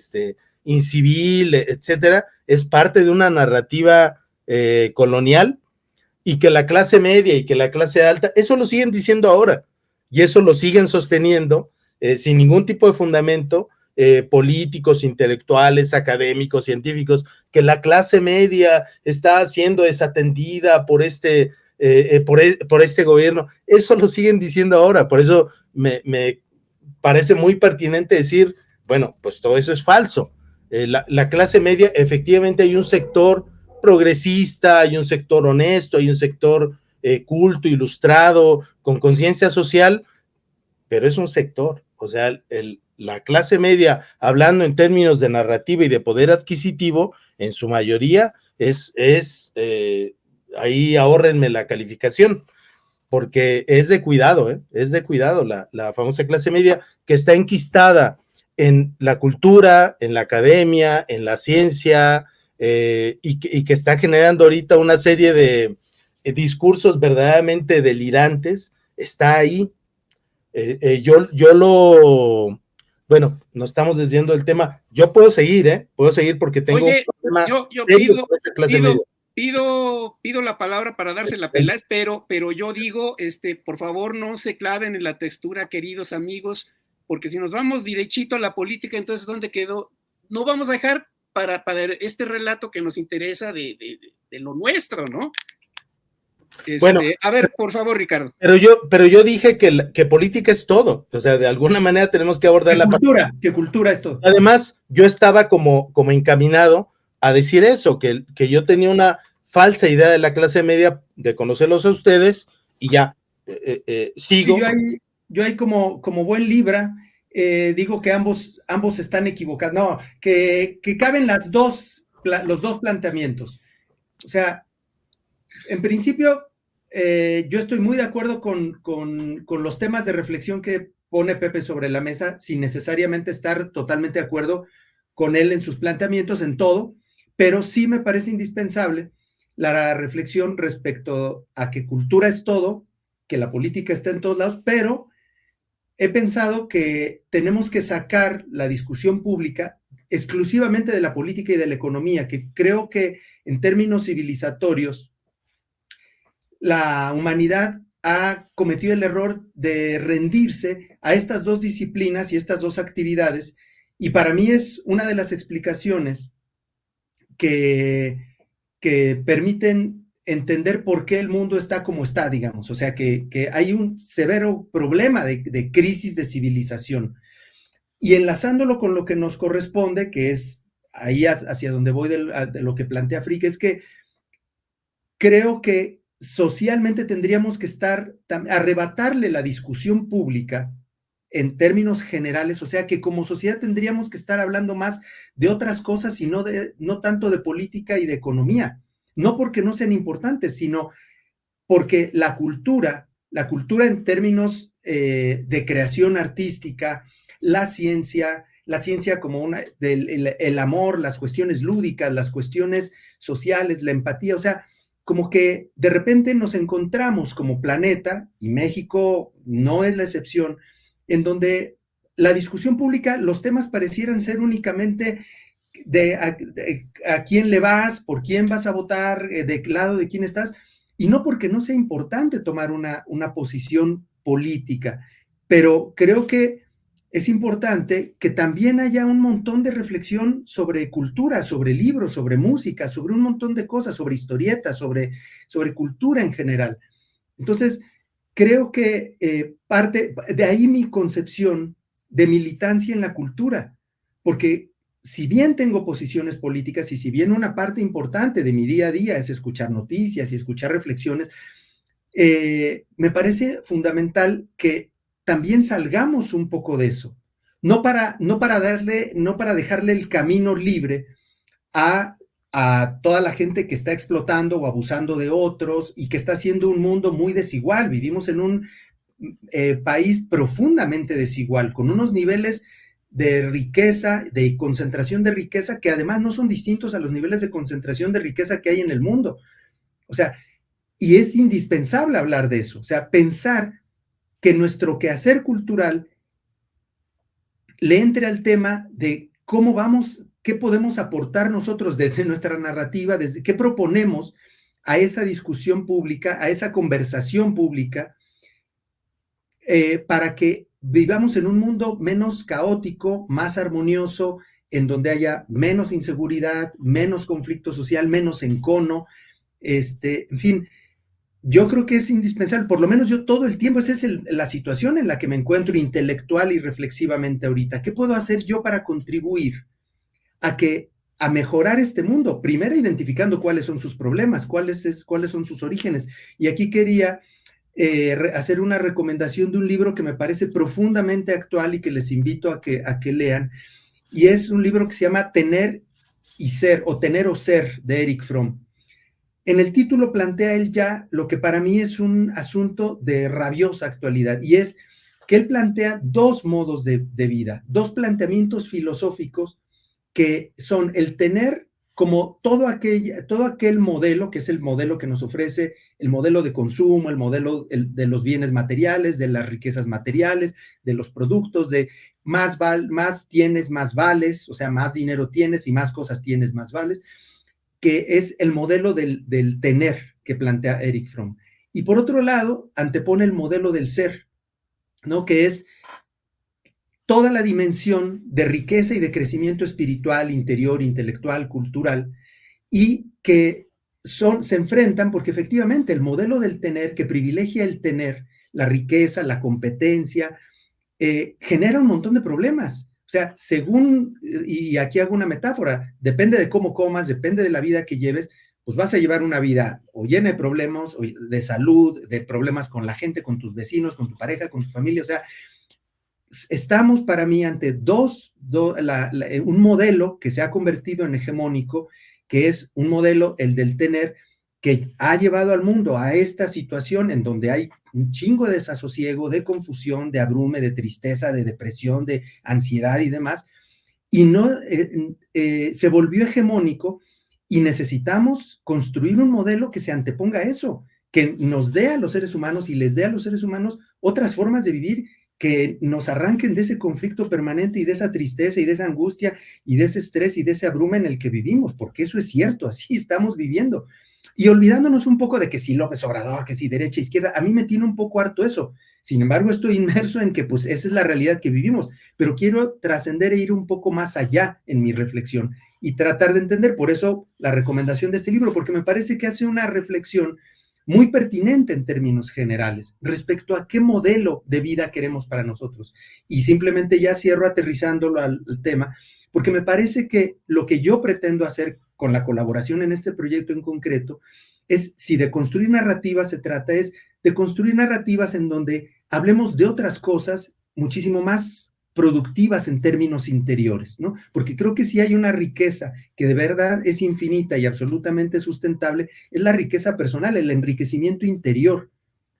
incivil, etcétera, es parte de una narrativa colonial, y que la clase media y que la clase alta, eso lo siguen diciendo ahora, y eso lo siguen sosteniendo sin ningún tipo de fundamento, políticos, intelectuales, académicos, científicos, que la clase media está siendo desatendida por este gobierno. Eso lo siguen diciendo ahora, por eso me parece muy pertinente decir, bueno, pues todo eso es falso. La clase media, efectivamente hay un sector progresista, hay un sector honesto, hay un sector culto, ilustrado, con conciencia social, pero es un sector, o sea, la clase media, hablando en términos de narrativa y de poder adquisitivo, en su mayoría ahí ahórrenme la calificación, porque es de cuidado, es de cuidado la famosa clase media que está enquistada en la cultura, en la academia, en la ciencia, y que está generando ahorita una serie de discursos verdaderamente delirantes, está ahí. Bueno, nos estamos desviando del tema. Yo puedo seguir porque tengo Oye, un problema yo serio con esa clase media. pido la palabra para darse la pela, pero yo digo, por favor, no se claven en la textura, queridos amigos, porque si nos vamos derechito a la política, entonces, ¿dónde quedó? No vamos a dejar para este relato que nos interesa de lo nuestro, ¿no? Bueno, a ver, por favor, Ricardo. Pero yo dije que política es todo, o sea, de alguna manera tenemos que abordar la cultura, que cultura es todo. Además, yo estaba como encaminado a decir eso, que yo tenía una falsa idea de la clase media, de conocerlos a ustedes, y ya, sigo. Sí, yo ahí como buen Libra, digo que ambos están equivocados, no, que caben los dos planteamientos. O sea, en principio, yo estoy muy de acuerdo con los temas de reflexión que pone Pepe sobre la mesa, sin necesariamente estar totalmente de acuerdo con él en sus planteamientos, en todo, pero sí me parece indispensable la reflexión respecto a que cultura es todo, que la política está en todos lados, pero he pensado que tenemos que sacar la discusión pública exclusivamente de la política y de la economía, que creo que en términos civilizatorios, la humanidad ha cometido el error de rendirse a estas dos disciplinas y estas dos actividades, y para mí es una de las explicaciones que permiten entender por qué el mundo está como está, digamos. O sea, que hay un severo problema de crisis de civilización. Y enlazándolo con lo que nos corresponde, que es ahí hacia donde voy de lo que plantea Frick, es que creo que socialmente tendríamos que arrebatarle la discusión pública en términos generales, o sea que como sociedad tendríamos que estar hablando más de otras cosas y no tanto de política y de economía, no porque no sean importantes, sino porque la cultura en términos de creación artística, la ciencia como el amor, las cuestiones lúdicas, las cuestiones sociales, la empatía, o sea, como que de repente nos encontramos como planeta, y México no es la excepción, en donde la discusión pública, los temas parecieran ser únicamente de a quién le vas, por quién vas a votar, de lado de quién estás, y no porque no sea importante tomar una posición política, pero creo que es importante que también haya un montón de reflexión sobre cultura, sobre libros, sobre música, sobre un montón de cosas, sobre historietas, sobre cultura en general. Entonces, creo que parte de ahí mi concepción de militancia en la cultura, porque si bien tengo posiciones políticas y si bien una parte importante de mi día a día es escuchar noticias y escuchar reflexiones, me parece fundamental que también salgamos un poco de eso, no para dejarle el camino libre a toda la gente que está explotando o abusando de otros y que está haciendo un mundo muy desigual. Vivimos en un país profundamente desigual, con unos niveles de riqueza, de concentración de riqueza, que además no son distintos a los niveles de concentración de riqueza que hay en el mundo. O sea, y es indispensable hablar de eso, o sea, pensar que nuestro quehacer cultural le entre al tema de cómo vamos, qué podemos aportar nosotros desde nuestra narrativa, desde qué proponemos a esa discusión pública, a esa conversación pública, para que vivamos en un mundo menos caótico, más armonioso, en donde haya menos inseguridad, menos conflicto social, menos encono, en fin, yo creo que es indispensable, por lo menos yo todo el tiempo, esa es la situación en la que me encuentro intelectual y reflexivamente ahorita. ¿Qué puedo hacer yo para contribuir a mejorar este mundo? Primero identificando cuáles son sus problemas, cuáles son sus orígenes. Y aquí quería hacer una recomendación de un libro que me parece profundamente actual y que les invito a que lean, y es un libro que se llama Tener y Ser, o Tener o Ser, de Erich Fromm. En el título plantea él ya lo que para mí es un asunto de rabiosa actualidad, y es que él plantea dos modos de vida, dos planteamientos filosóficos que son el tener como todo aquel modelo, que es el modelo que nos ofrece, el modelo de consumo, el modelo de los bienes materiales, de las riquezas materiales, de los productos, de más tienes, más vales, o sea, más dinero tienes y más cosas tienes, más vales, que es el modelo del tener que plantea Erich Fromm. Y por otro lado, antepone el modelo del ser, ¿no? Que es toda la dimensión de riqueza y de crecimiento espiritual, interior, intelectual, cultural, y que se enfrentan porque efectivamente el modelo del tener, que privilegia el tener, la riqueza, la competencia, genera un montón de problemas. O sea, y aquí hago una metáfora, depende de cómo comas, depende de la vida que lleves, pues vas a llevar una vida o llena de problemas, o de salud, de problemas con la gente, con tus vecinos, con tu pareja, con tu familia. O sea, estamos para mí ante un modelo que se ha convertido en hegemónico, que es un modelo, el del tener, que ha llevado al mundo a esta situación en donde hay un chingo de desasosiego, de confusión, de abrume, de tristeza, de depresión, de ansiedad y demás, y se volvió hegemónico, y necesitamos construir un modelo que se anteponga a eso, que nos dé a los seres humanos y les dé a los seres humanos otras formas de vivir, que nos arranquen de ese conflicto permanente y de esa tristeza y de esa angustia y de ese estrés y de ese abrume en el que vivimos, porque eso es cierto, así estamos viviendo. Y olvidándonos un poco de que si López Obrador, que si derecha, izquierda, a mí me tiene un poco harto eso. Sin embargo, estoy inmerso en que pues esa es la realidad que vivimos, pero quiero trascender e ir un poco más allá en mi reflexión y tratar de entender. Por eso la recomendación de este libro, porque me parece que hace una reflexión muy pertinente en términos generales respecto a qué modelo de vida queremos para nosotros. Y simplemente ya cierro aterrizándolo al tema, porque me parece que lo que yo pretendo hacer con la colaboración en este proyecto en concreto es, si de construir narrativas se trata, es de construir narrativas en donde hablemos de otras cosas muchísimo más productivas en términos interiores, ¿no? Porque creo que si hay una riqueza que de verdad es infinita y absolutamente sustentable, es la riqueza personal, el enriquecimiento interior,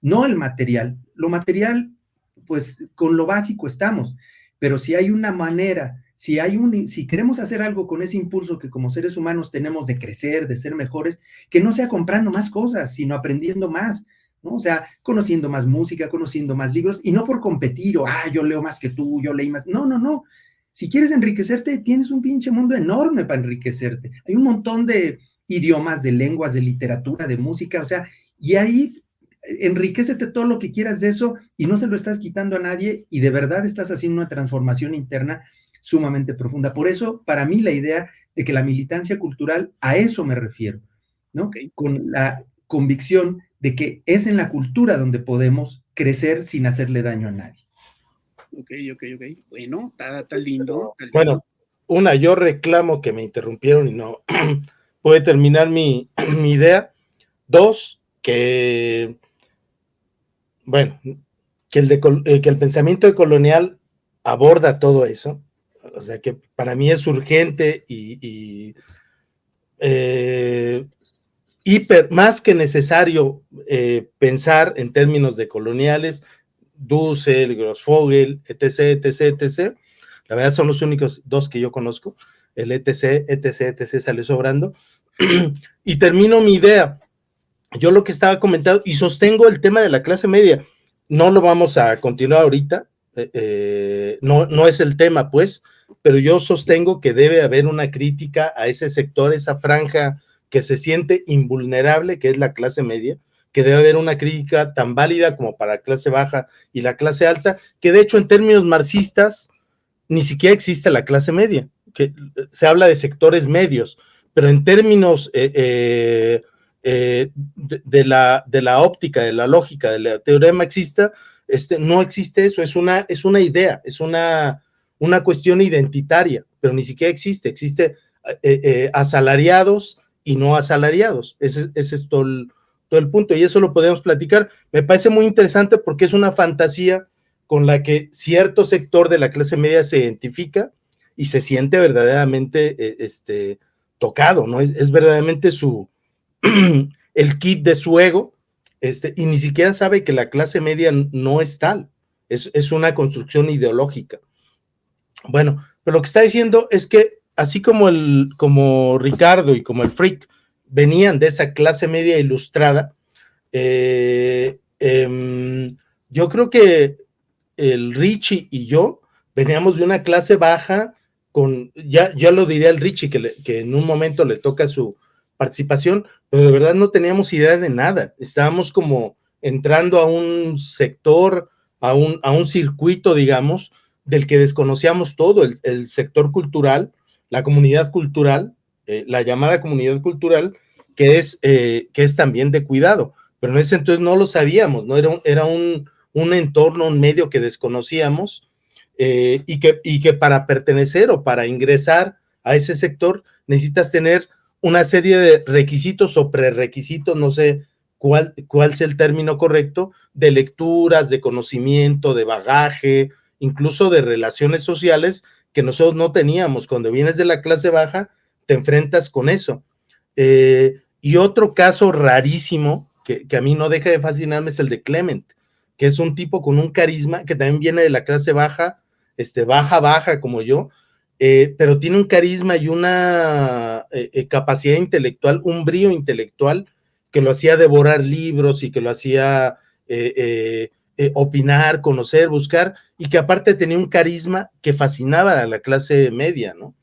no el material. Lo material, pues con lo básico estamos, pero si hay una manera, si queremos hacer algo con ese impulso que como seres humanos tenemos de crecer, de ser mejores, que no sea comprando más cosas, sino aprendiendo más, ¿no? O sea, conociendo más música, conociendo más libros, y no por competir, yo leo más que tú, yo leí más. No, no, no. Si quieres enriquecerte, tienes un pinche mundo enorme para enriquecerte. Hay un montón de idiomas, de lenguas, de literatura, de música, o sea, y ahí enriquécete todo lo que quieras de eso y no se lo estás quitando a nadie, y de verdad estás haciendo una transformación interna sumamente profunda. Por eso, para mí, la idea de que la militancia cultural, a eso me refiero, ¿no? Con la convicción de que es en la cultura donde podemos crecer sin hacerle daño a nadie. Ok. Bueno, está lindo. Bueno, yo reclamo que me interrumpieron y no puede terminar mi idea. Dos, que el pensamiento colonial aborda todo eso. O sea, que para mí es urgente y más que necesario pensar en términos de coloniales, Dussel, Grossfogel, etc. La verdad son los únicos dos que yo conozco. El etc. sale sobrando. Y termino mi idea. Yo lo que estaba comentando, y sostengo el tema de la clase media, no lo vamos a continuar ahorita, no es el tema, pues, pero yo sostengo que debe haber una crítica a ese sector, esa franja que se siente invulnerable, que es la clase media, que debe haber una crítica tan válida como para la clase baja y la clase alta, que de hecho en términos marxistas ni siquiera existe la clase media, que se habla de sectores medios, pero en términos de la óptica, de la lógica, de la teoría marxista, no existe eso, es una idea, es una cuestión identitaria, pero ni siquiera existe asalariados y no asalariados, ese es todo el punto, y eso lo podemos platicar. Me parece muy interesante porque es una fantasía con la que cierto sector de la clase media se identifica y se siente verdaderamente tocado, ¿no? Es verdaderamente el kit de su ego, y ni siquiera sabe que la clase media no es tal, es una construcción ideológica. Bueno, pero lo que está diciendo es que así como Ricardo y como el Frick venían de esa clase media ilustrada, yo creo que el Richie y yo veníamos de una clase baja, ya lo diría el Richie, que en un momento le toca su participación, pero de verdad no teníamos idea de nada, estábamos como entrando a un sector, a un circuito, digamos, del que desconocíamos todo, el sector cultural, la comunidad cultural, la llamada comunidad cultural, que es también de cuidado, pero en ese entonces no lo sabíamos, ¿no? Era un entorno, un medio que desconocíamos, y que para pertenecer o para ingresar a ese sector necesitas tener una serie de requisitos o prerequisitos, no sé cuál sea el término correcto, de lecturas, de conocimiento, de bagaje, incluso de relaciones sociales que nosotros no teníamos. Cuando vienes de la clase baja, te enfrentas con eso. Y otro caso rarísimo que a mí no deja de fascinarme es el de Clement, que es un tipo con un carisma que también viene de la clase baja, baja como yo, pero tiene un carisma y una capacidad intelectual, un brío intelectual que lo hacía devorar libros y que lo hacía opinar, conocer, buscar, y que aparte tenía un carisma que fascinaba a la clase media, ¿no?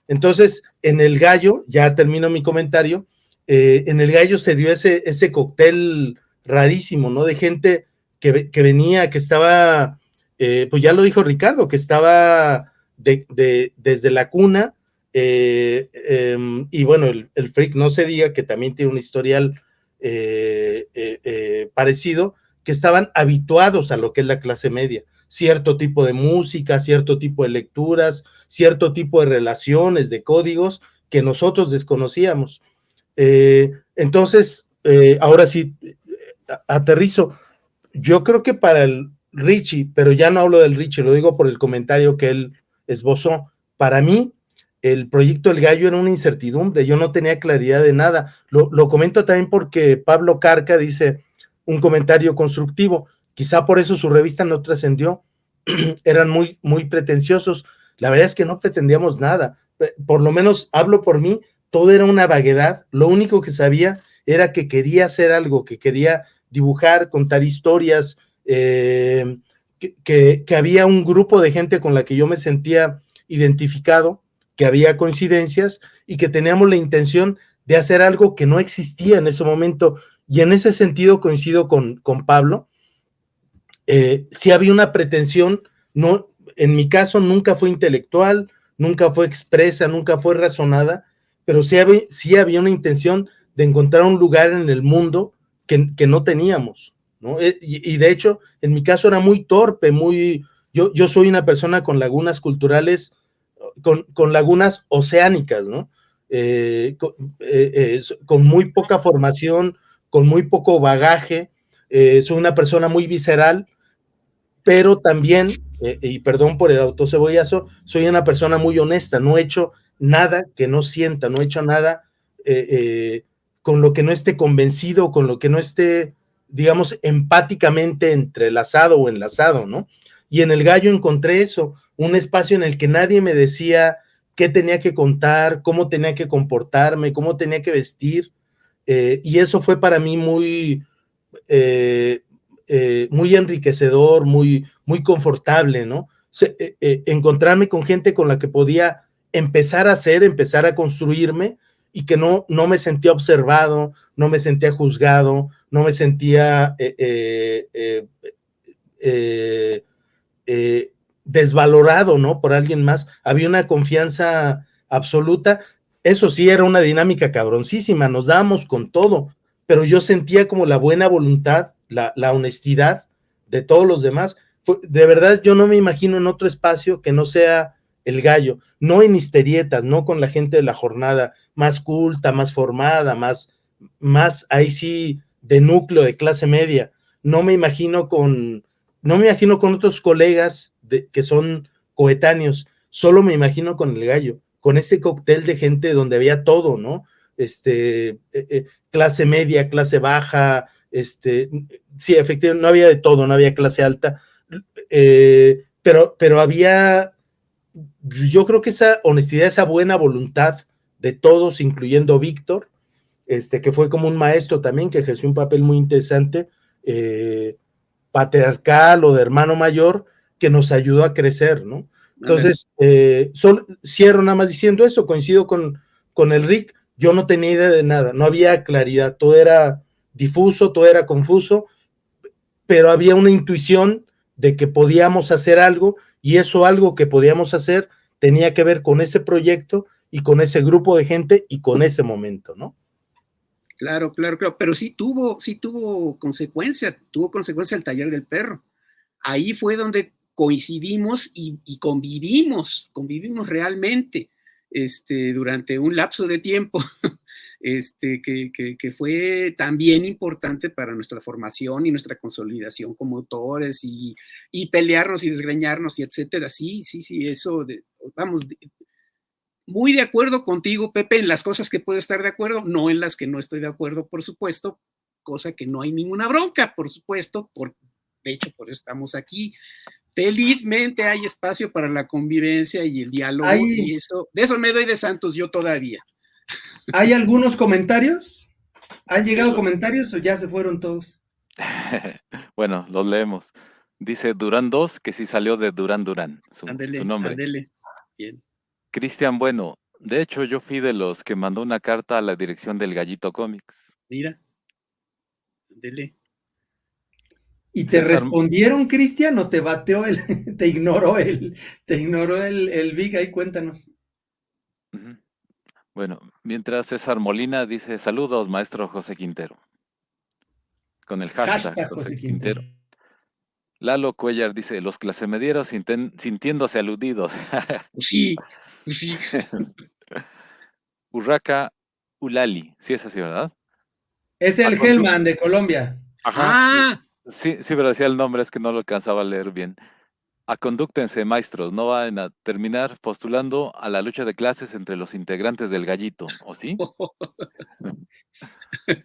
Entonces, en El Gallo, ya termino mi comentario, en El Gallo se dio ese cóctel rarísimo, ¿no? De gente que venía, que estaba, pues ya lo dijo Ricardo, que estaba desde la cuna, y bueno, el Frick no se diga, que también tiene un historial parecido, que estaban habituados a lo que es la clase media, cierto tipo de música, cierto tipo de lecturas, cierto tipo de relaciones, de códigos que nosotros desconocíamos. Entonces, ahora sí, aterrizo. Yo creo que para el Richie, pero ya no hablo del Richie, lo digo por el comentario que él esbozó. Para mí, el proyecto El Gallo era una incertidumbre, yo no tenía claridad de nada. Lo comento también porque Pablo Carca dice un comentario constructivo, quizá por eso su revista no trascendió, eran muy, muy pretenciosos. La verdad es que no pretendíamos nada, por lo menos hablo por mí, todo era una vaguedad, lo único que sabía era que quería hacer algo, que quería dibujar, contar historias, que había un grupo de gente con la que yo me sentía identificado, que había coincidencias y que teníamos la intención de hacer algo que no existía en ese momento. Y en ese sentido coincido con Pablo. Sí había una pretensión, no, en mi caso nunca fue intelectual, nunca fue expresa, nunca fue razonada, pero sí había una intención de encontrar un lugar en el mundo que no teníamos, ¿no? Y de hecho, en mi caso era muy torpe, yo soy una persona con lagunas culturales, con lagunas oceánicas, ¿no? Con muy poca formación, con muy poco bagaje, soy una persona muy visceral, pero también, y perdón por el autocebollazo, soy una persona muy honesta, no he hecho nada que no sienta, no he hecho nada con lo que no esté convencido, con lo que no esté, digamos, empáticamente entrelazado o enlazado, ¿no? Y en El Gallo encontré eso, un espacio en el que nadie me decía qué tenía que contar, cómo tenía que comportarme, cómo tenía que vestir, y eso fue para mí muy muy enriquecedor, muy confortable, ¿no? Encontrarme con gente con la que podía empezar a hacer, empezar a construirme y que no me sentía observado, no me sentía juzgado, no me sentía desvalorado, ¿no? Por alguien más. Había una confianza absoluta. Eso sí, era una dinámica cabroncísima, nos dábamos con todo, pero yo sentía como la buena voluntad, la honestidad de todos los demás. De verdad, yo no me imagino en otro espacio que no sea el Gallo, no en histerietas, no con la gente de la jornada más culta, más formada, más ahí sí de núcleo, de clase media. No me imagino con otros colegas que son coetáneos, solo me imagino con el Gallo, con ese cóctel de gente donde había todo, ¿no? Clase media, clase baja, sí, efectivamente, no había de todo, no había clase alta, pero había, yo creo que esa honestidad, esa buena voluntad de todos, incluyendo Víctor, que fue como un maestro también, que ejerció un papel muy interesante, patriarcal o de hermano mayor, que nos ayudó a crecer, ¿no? Entonces, cierro nada más diciendo eso, coincido con el Rick, yo no tenía idea de nada, no había claridad, todo era difuso, todo era confuso, pero había una intuición de que podíamos hacer algo, y eso algo que podíamos hacer tenía que ver con ese proyecto y con ese grupo de gente y con ese momento, ¿no? Claro, pero sí tuvo consecuencia el taller del perro. Ahí fue donde coincidimos y convivimos realmente, durante un lapso de tiempo, que fue también importante para nuestra formación y nuestra consolidación como autores, y pelearnos y desgreñarnos y etcétera. Sí, eso, vamos, muy de acuerdo contigo, Pepe, en las cosas que puedo estar de acuerdo, no en las que no estoy de acuerdo, por supuesto, cosa que no hay ninguna bronca, por supuesto, de hecho, por eso estamos aquí. Felizmente hay espacio para la convivencia y el diálogo, y de eso me doy de santos yo todavía. ¿Hay algunos comentarios? ¿Han llegado comentarios o ya se fueron todos? Bueno, los leemos. Dice Durán 2, que sí salió de Durán, su nombre. Ándele, bien. Cristian Bueno, de hecho yo fui de los que mandó una carta a la dirección del Gallito Comics. Mira, ándele. ¿Y te respondieron, Cristian, o te bateó te ignoró el Vic? Ahí cuéntanos. Bueno, mientras César Molina dice, saludos, maestro José Quintero. Con el hashtag José Quintero. Lalo Cuellar dice, los clasemedieros sintiéndose aludidos. Pues sí. Urraca Ulali, sí es así, ¿verdad? Es el Hellman de Colombia. Ajá. Sí, pero decía el nombre, es que no lo alcanzaba a leer bien. Acondúctense, maestros, no van a terminar postulando a la lucha de clases entre los integrantes del Gallito, ¿o sí?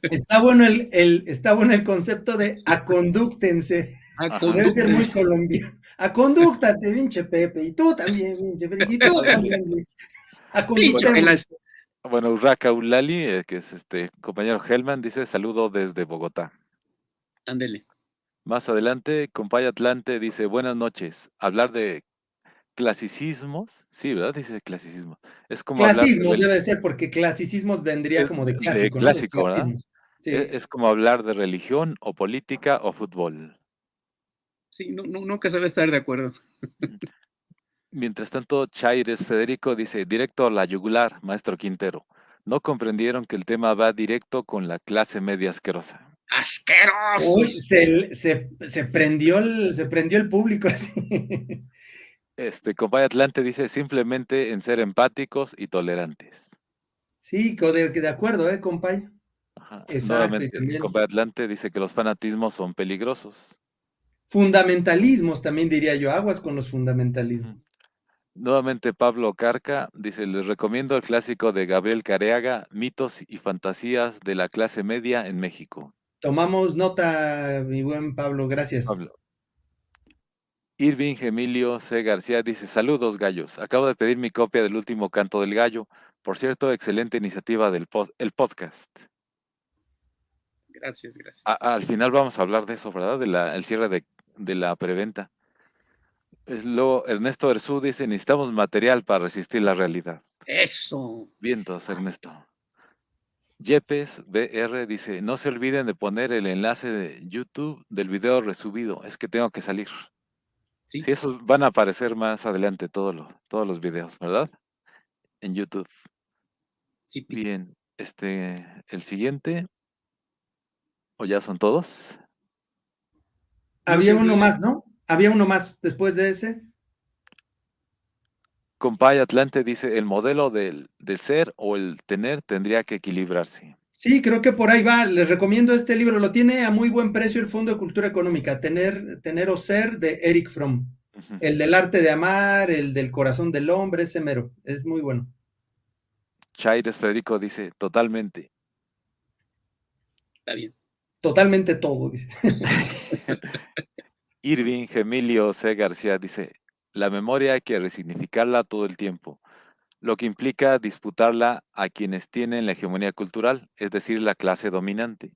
Está bueno el concepto de acondúctense. Debe ser muy colombiano. Acondúctate, pinche Pepe, y tú también, pinche Pepe, y tú también. Acondúctense. Bueno, Urraca Ulali, que es compañero Hellman, dice, saludo desde Bogotá. Ándele. Más adelante, Compay Atlante dice, buenas noches. Hablar de clasicismos, sí, ¿verdad? Dice clasicismos. Es como clasicismos debe ser, porque clasicismos vendría como de clásico, ¿no? De ¿verdad? Sí. Es como hablar de religión o política o fútbol. Sí, nunca se va a estar de acuerdo. Mientras tanto, Chaires Federico dice, directo a la yugular, maestro Quintero. No comprendieron que el tema va directo con la clase media asquerosa. ¡Asqueroso! Uy, se prendió el público así. Compay Atlante dice, simplemente en ser empáticos y tolerantes. Sí, de acuerdo, compay. Ajá. Exacto. Nuevamente, Compay Atlante dice que los fanatismos son peligrosos. Fundamentalismos, también diría yo, aguas con los fundamentalismos. Nuevamente Pablo Carca dice, les recomiendo el clásico de Gabriel Careaga, Mitos y Fantasías de la clase media en México. Tomamos nota, mi buen Pablo, gracias. Pablo. Irving Emilio C. García dice, saludos gallos, acabo de pedir mi copia del último canto del gallo. Por cierto, excelente iniciativa del podcast. Gracias. Al final vamos a hablar de eso, ¿verdad? El cierre de la preventa. Luego Ernesto Erzú dice, necesitamos material para resistir la realidad. Eso. Vientos, Ernesto. Yepes BR dice, no se olviden de poner el enlace de YouTube del video resubido. Es que tengo que salir. Sí, Sí, esos van a aparecer más adelante todos los videos, ¿verdad? En YouTube. sí. Bien, el siguiente, ¿o ya son todos? No Había se uno olviden. más, ¿no? Había uno más después de ese. Compay Atlante dice, el modelo del ser o el tener tendría que equilibrarse. Sí, creo que por ahí va. Les recomiendo este libro. Lo tiene a muy buen precio el Fondo de Cultura Económica, Tener o Ser, de Eric Fromm. Ujú. El del arte de amar, el del corazón del hombre, ese mero. Es muy bueno. Chaires Federico dice, totalmente. Está bien. Totalmente todo, dice. Irving Gemilio C. García dice, la memoria hay que resignificarla todo el tiempo, lo que implica disputarla a quienes tienen la hegemonía cultural, es decir, la clase dominante. Sí,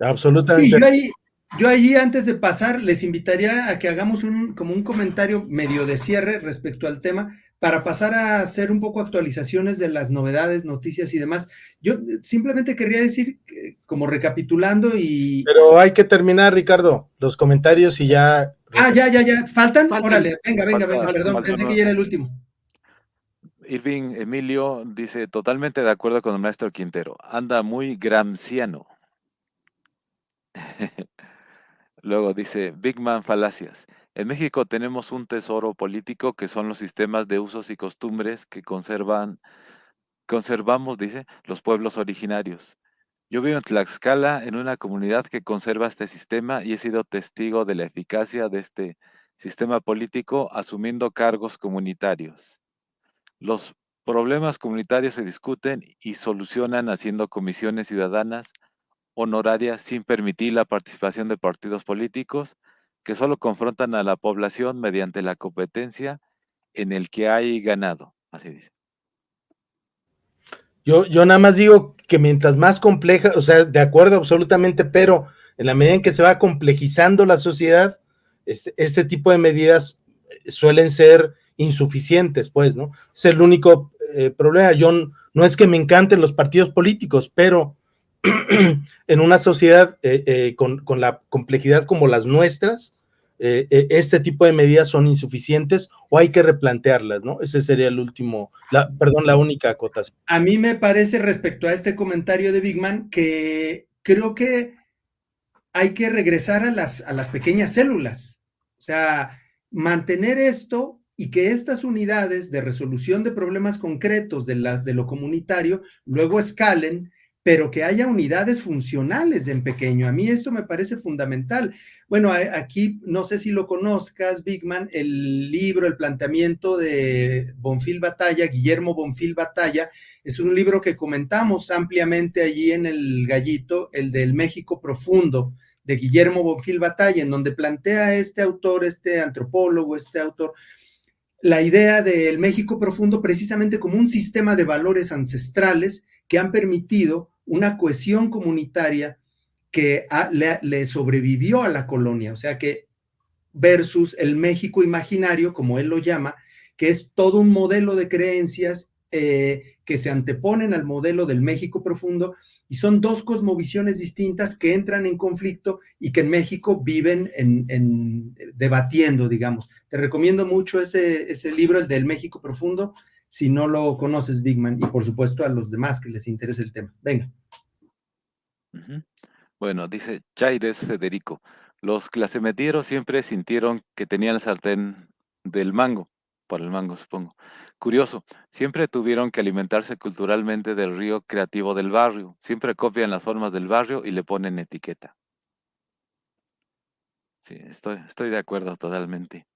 Absolutamente. yo allí antes de pasar les invitaría a que hagamos como un comentario medio de cierre respecto al tema para pasar a hacer un poco actualizaciones de las novedades, noticias y demás. Yo simplemente querría decir, como recapitulando Pero hay que terminar, Ricardo, los comentarios y ya. Ya. ¿Faltan? Faltan. Órale, venga, Falta- perdón, falta pensé que uno. ya era el último. Irving Emilio dice, totalmente de acuerdo con el maestro Quintero, anda muy gramsciano. Luego dice, Big Man Falacias. En México tenemos un tesoro político que son los sistemas de usos y costumbres que conservamos, dice, los pueblos originarios. Yo vivo en Tlaxcala, en una comunidad que conserva este sistema y he sido testigo de la eficacia de este sistema político asumiendo cargos comunitarios. Los problemas comunitarios se discuten y solucionan haciendo comisiones ciudadanas honorarias sin permitir la participación de partidos políticos que solo confrontan a la población mediante la competencia en el que hay ganado. Así dice. Yo nada más digo que mientras más compleja, o sea, de acuerdo absolutamente, pero en la medida en que se va complejizando la sociedad, este tipo de medidas suelen ser insuficientes, pues, ¿no? Es el único problema. No es que me encanten los partidos políticos, pero en una sociedad con la complejidad como las nuestras, este tipo de medidas son insuficientes o hay que replantearlas, ¿no? Ese sería el último, la única acotación. A mí me parece respecto a este comentario de Big Man que creo que hay que regresar a las pequeñas células. O sea, mantener esto y que estas unidades de resolución de problemas concretos de lo comunitario luego escalen, pero que haya unidades funcionales en pequeño. A mí esto me parece fundamental. Bueno, aquí no sé si lo conozcas, Big Man, el libro, el planteamiento de Bonfil Batalla, Guillermo Bonfil Batalla, es un libro que comentamos ampliamente allí en el Gallito, el del México Profundo, de Guillermo Bonfil Batalla, en donde plantea este autor, este antropólogo, este autor, la idea del México profundo precisamente como un sistema de valores ancestrales que han permitido una cohesión comunitaria que le sobrevivió a la colonia, o sea que versus el México imaginario, como él lo llama, que es todo un modelo de creencias que se anteponen al modelo del México profundo y son dos cosmovisiones distintas que entran en conflicto y que en México viven debatiendo, digamos. Te recomiendo mucho ese libro, el del México profundo, si no lo conoces, Big Man, y por supuesto a los demás que les interese el tema. Venga. Uh-huh. Bueno, dice Chaires Federico, los clasemedieros siempre sintieron que tenían el sartén del mango, por el mango supongo. Curioso, siempre tuvieron que alimentarse culturalmente del río creativo del barrio, siempre copian las formas del barrio y le ponen etiqueta. Sí, estoy de acuerdo totalmente.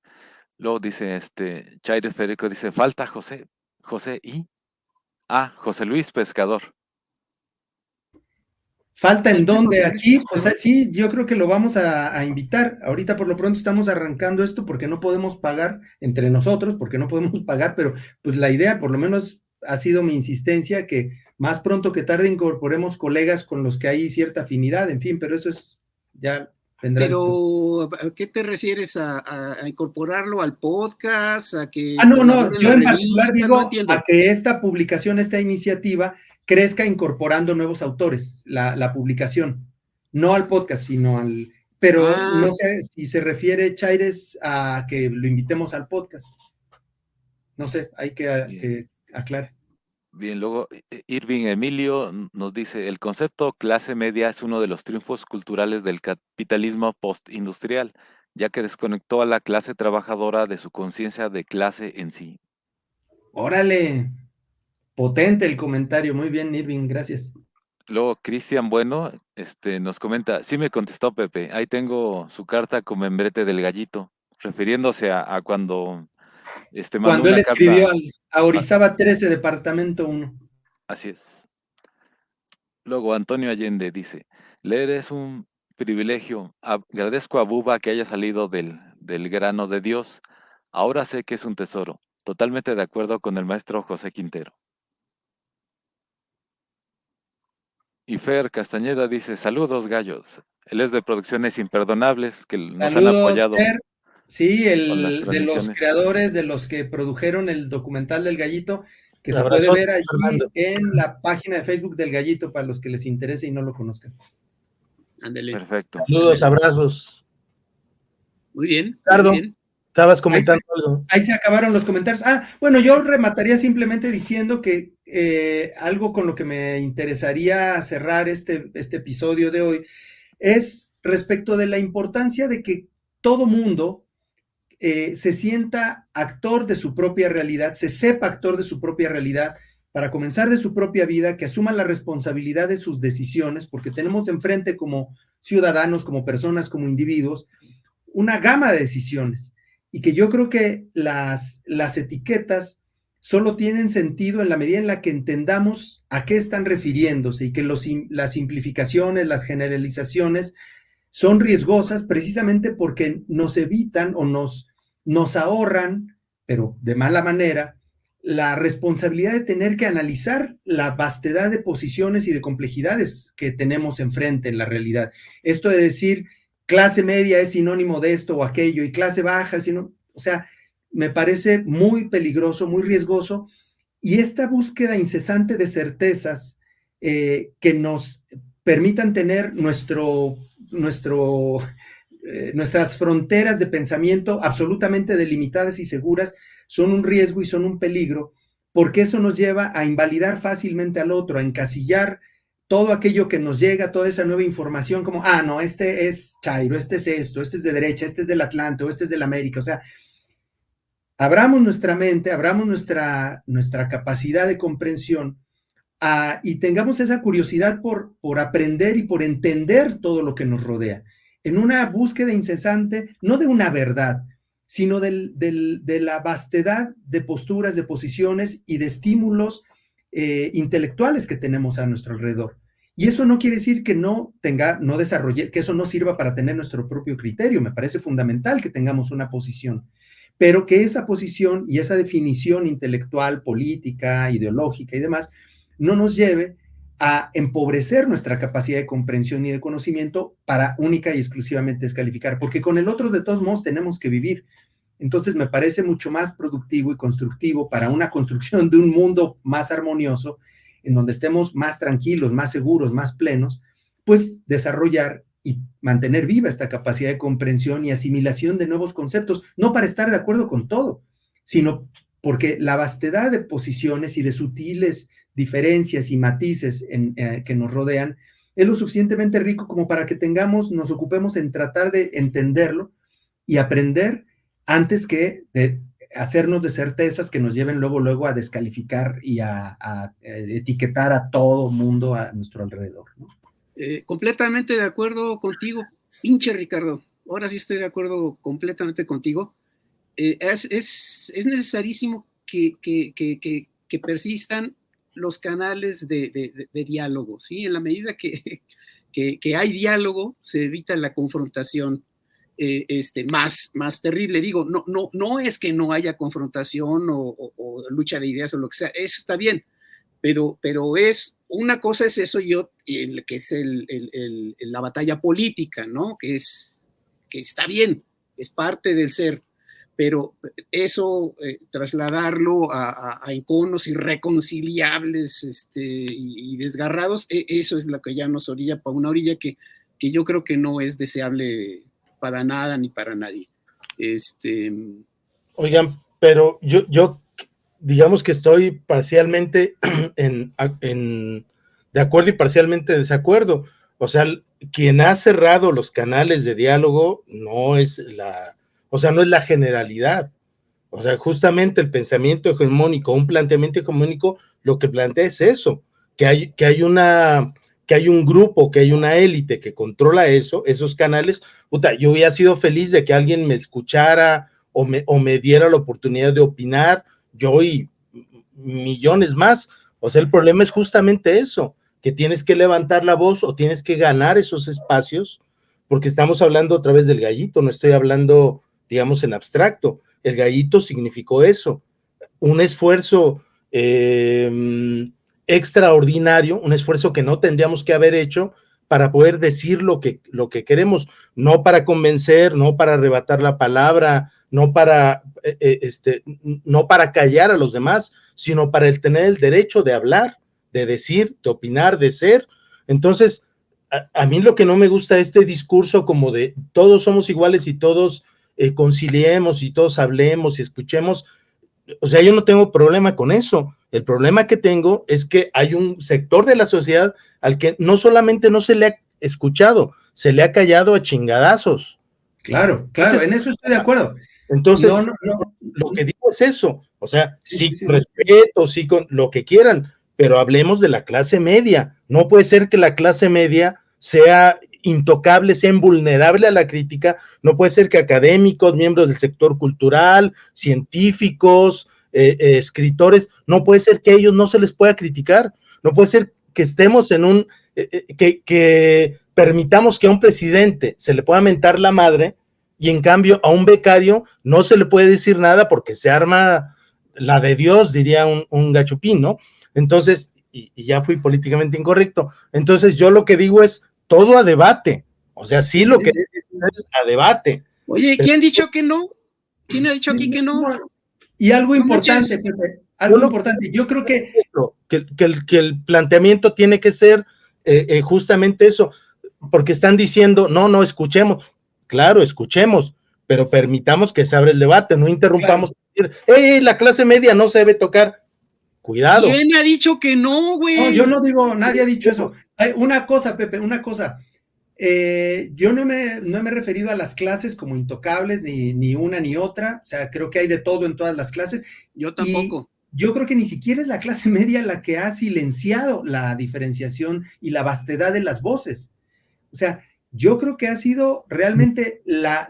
Luego dice Chaires Federico, dice, falta José y José Luis Pescador. ¿Falta en dónde? José Luis Aquí, Pescador. o sea, sí, yo creo que lo vamos a invitar. Ahorita por lo pronto estamos arrancando esto porque no podemos pagar entre nosotros, porque no podemos pagar, pero pues la idea, por lo menos ha sido mi insistencia, que más pronto que tarde incorporemos colegas con los que hay cierta afinidad, en fin, pero eso es, ya vendrá después. Pero, ¿a qué te refieres? ¿A incorporarlo al podcast? ¿A que No, colabore en yo la en revista? particular No digo entiendo. a que esta publicación, esta iniciativa, crezca incorporando nuevos autores, la publicación, no al podcast, sino al... Pero no sé si se refiere, Chaires, a que lo invitemos al podcast. No sé, hay que aclarar. Bien, luego Irving Emilio nos dice, el concepto clase media es uno de los triunfos culturales del capitalismo postindustrial, ya que desconectó a la clase trabajadora de su conciencia de clase en sí. Órale, potente el comentario, muy bien, Irving, gracias. Luego Cristian Bueno nos comenta, sí me contestó Pepe, ahí tengo su carta con membrete del gallito, refiriéndose a cuando mandó Cuando él una escribió carta. a Orizaba 13, departamento 1. Así es. Luego Antonio Allende dice, leer es un privilegio. Agradezco a Buba que haya salido del grano de Dios. Ahora sé que es un tesoro. Totalmente de acuerdo con el maestro José Quintero. Y Fer Castañeda dice, saludos gallos. Él es de Producciones Imperdonables que nos han Saludos, apoyado Fer. Sí, con las de los transmisiones. creadores, de los que produjeron el documental del Gallito, que se Abrazote, puede ver allí Fernando. en la página de Facebook del Gallito para los que les interese y no lo conozcan. Ándele. Perfecto. Saludos, abrazos. Muy bien. Ricardo, Muy bien. estabas comentando algo. Ahí se acabaron los comentarios. Bueno, yo remataría simplemente diciendo que algo con lo que me interesaría cerrar este episodio de hoy es respecto de la importancia de que todo mundo se sienta actor de su propia realidad, se sepa actor de su propia realidad, para comenzar de su propia vida, que asuma la responsabilidad de sus decisiones, porque tenemos enfrente como ciudadanos, como personas, como individuos, una gama de decisiones, y que yo creo que las etiquetas solo tienen sentido en la medida en la que entendamos a qué están refiriéndose, y que las simplificaciones, las generalizaciones son riesgosas precisamente porque nos evitan o nos ahorran, pero de mala manera, la responsabilidad de tener que analizar la vastedad de posiciones y de complejidades que tenemos enfrente en la realidad. Esto de decir clase media es sinónimo de esto o aquello y clase baja, o sea, me parece muy peligroso, muy riesgoso, y esta búsqueda incesante de certezas que nos permitan tener nuestras fronteras de pensamiento absolutamente delimitadas y seguras son un riesgo y son un peligro, porque eso nos lleva a invalidar fácilmente al otro, a encasillar todo aquello que nos llega, toda esa nueva información, como, no, este es Chairo, este es esto, este es de derecha, este es del Atlante, o este es del América. O sea, abramos nuestra mente, abramos nuestra capacidad de comprensión y tengamos esa curiosidad por aprender y por entender todo lo que nos rodea, en una búsqueda incesante, no de una verdad, sino de la vastedad de posturas, de posiciones y de estímulos intelectuales que tenemos a nuestro alrededor. Y eso no quiere decir que que eso no sirva para tener nuestro propio criterio. Me parece fundamental que tengamos una posición, pero que esa posición y esa definición intelectual, política, ideológica y demás, no nos lleve a empobrecer nuestra capacidad de comprensión y de conocimiento para única y exclusivamente descalificar, porque con el otro de todos modos tenemos que vivir. Entonces me parece mucho más productivo y constructivo para una construcción de un mundo más armonioso, en donde estemos más tranquilos, más seguros, más plenos, pues desarrollar y mantener viva esta capacidad de comprensión y asimilación de nuevos conceptos, no para estar de acuerdo con todo, sino porque la vastedad de posiciones y de sutiles diferencias y matices que nos rodean es lo suficientemente rico como para que nos ocupemos en tratar de entenderlo y aprender antes que de hacernos de certezas que nos lleven luego a descalificar y a etiquetar a todo mundo a nuestro alrededor, ¿no? Completamente de acuerdo contigo, pinche Ricardo. Ahora sí estoy de acuerdo completamente contigo. Es necesarísimo que persistan los canales de diálogo, ¿sí? En la medida que hay diálogo, se evita la confrontación más terrible. Digo, no es que no haya confrontación o lucha de ideas o lo que sea, eso está bien, pero es, una cosa es eso que es la batalla política, ¿no? Que está bien, es parte del ser. pero eso, trasladarlo a enconos irreconciliables y desgarrados, eso es lo que ya nos orilla para una orilla que yo creo que no es deseable para nada ni para nadie. Oigan, pero yo digamos que estoy parcialmente de acuerdo y parcialmente de desacuerdo. O sea, quien ha cerrado los canales de diálogo no es la generalidad. O sea, justamente el pensamiento hegemónico, un planteamiento hegemónico, lo que plantea es eso, que hay un grupo, que hay una élite que controla esos canales. Puta, yo hubiera sido feliz de que alguien me escuchara o me diera la oportunidad de opinar, yo y millones más. O sea, el problema es justamente eso, que tienes que levantar la voz o tienes que ganar esos espacios, porque estamos hablando otra vez del gallito, no estoy hablando, digamos, en abstracto. El gallito significó eso, un esfuerzo extraordinario, un esfuerzo que no tendríamos que haber hecho para poder decir lo que queremos, no para convencer, no para arrebatar la palabra, no para callar a los demás, sino para tener el derecho de hablar, de decir, de opinar, de ser. Entonces, a mí lo que no me gusta es este discurso como de todos somos iguales y todos conciliemos y todos hablemos y escuchemos. O sea, yo no tengo problema con eso. El problema que tengo es que hay un sector de la sociedad al que no solamente no se le ha escuchado, se le ha callado a chingadazos. Claro, en eso estoy de acuerdo. Entonces, lo que digo es eso. O sea, sí, respeto, sí, con lo que quieran, pero hablemos de la clase media. No puede ser que la clase media sea intocable, sea invulnerable a la crítica. No puede ser que académicos, miembros del sector cultural, científicos, escritores, no puede ser que a ellos no se les pueda criticar. No puede ser que estemos en que permitamos que a un presidente se le pueda mentar la madre y en cambio a un becario no se le puede decir nada porque se arma la de Dios, diría un gachupín, ¿no? Entonces, y ya fui políticamente incorrecto. Entonces, yo lo que digo es todo a debate. O sea, sí lo que es a debate. Oye, ¿quién ha dicho que no? ¿Quién ha dicho aquí que no? Y algo importante, Pepe, algo importante. Yo creo que el planteamiento tiene que ser justamente eso, porque están diciendo, no, escuchemos. Claro, escuchemos, pero permitamos que se abra el debate, no interrumpamos. Claro. La clase media no se debe tocar. Cuidado. ¿Quién ha dicho que no, güey? No, yo no digo, nadie ha dicho eso. Una cosa, Pepe, una cosa. Yo no me he referido a las clases como intocables, ni una ni otra. O sea, creo que hay de todo en todas las clases. Yo tampoco. Y yo creo que ni siquiera es la clase media la que ha silenciado la diferenciación y la vastedad de las voces. O sea, yo creo que ha sido realmente la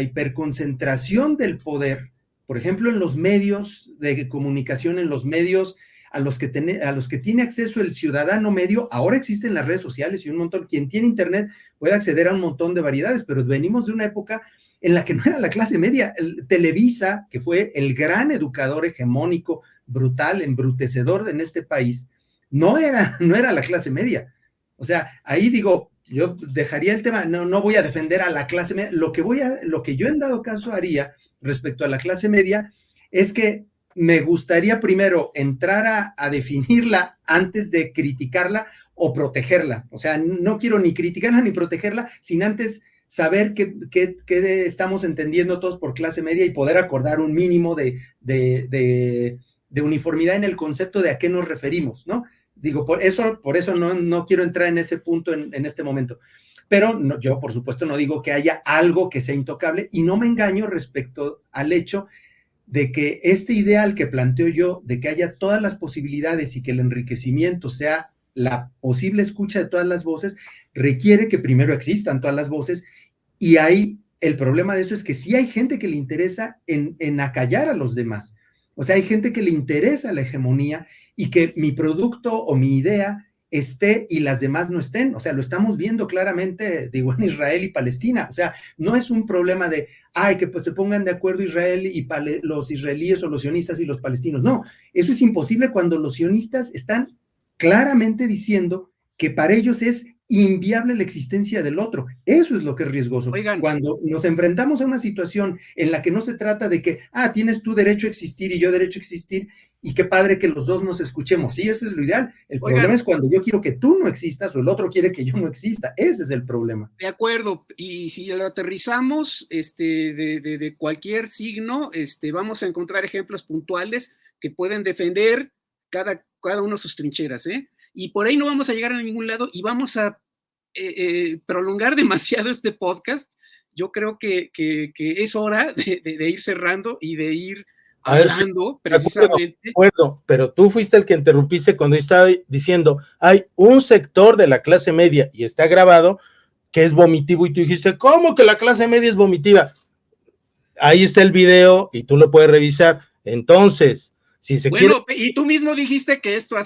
hiperconcentración del poder, por ejemplo, en los medios de comunicación, en los medios a los que tiene acceso el ciudadano medio. Ahora existen las redes sociales y un montón, quien tiene internet puede acceder a un montón de variedades, pero venimos de una época en la que no era la clase media. Televisa, que fue el gran educador hegemónico, brutal, embrutecedor en este país, no era la clase media. O sea, ahí digo, yo dejaría el tema, no voy a defender a la clase media. Lo que yo en dado caso haría respecto a la clase media es que me gustaría primero entrar a definirla antes de criticarla o protegerla. O sea, no quiero ni criticarla ni protegerla sin antes saber qué estamos entendiendo todos por clase media y poder acordar un mínimo de uniformidad en el concepto de a qué nos referimos, ¿no? Digo, por eso no quiero entrar en ese punto en este momento. Pero no, yo, por supuesto, no digo que haya algo que sea intocable y no me engaño respecto al hecho de que este ideal que planteo yo, de que haya todas las posibilidades y que el enriquecimiento sea la posible escucha de todas las voces, requiere que primero existan todas las voces, y ahí el problema de eso es que sí hay gente que le interesa en acallar a los demás. O sea, hay gente que le interesa la hegemonía y que mi producto o mi idea esté y las demás no estén. O sea, lo estamos viendo claramente, digo, en Israel y Palestina. O sea, no es un problema de, que pues se pongan de acuerdo Israel y los israelíes o los sionistas y los palestinos. No, eso es imposible cuando los sionistas están claramente diciendo que para ellos es inviable la existencia del otro. Eso es lo que es riesgoso. Oigan. Cuando nos enfrentamos a una situación en la que no se trata de que, tienes tú derecho a existir y yo derecho a existir, y qué padre que los dos nos escuchemos. Sí, eso es lo ideal. El problema es cuando yo quiero que tú no existas o el otro quiere que yo no exista. Ese es el problema. De acuerdo. Y si lo aterrizamos de cualquier signo, vamos a encontrar ejemplos puntuales que pueden defender cada uno sus trincheras, ¿eh? Y por ahí no vamos a llegar a ningún lado y vamos a prolongar demasiado este podcast. Yo creo que es hora de ir cerrando y de ir hablando precisamente. De acuerdo, pero tú fuiste el que interrumpiste cuando estaba diciendo, hay un sector de la clase media, y está grabado, que es vomitivo, y tú dijiste, ¿cómo que la clase media es vomitiva? Ahí está el video y tú lo puedes revisar. Entonces, si se quiere... Y tú mismo dijiste que esto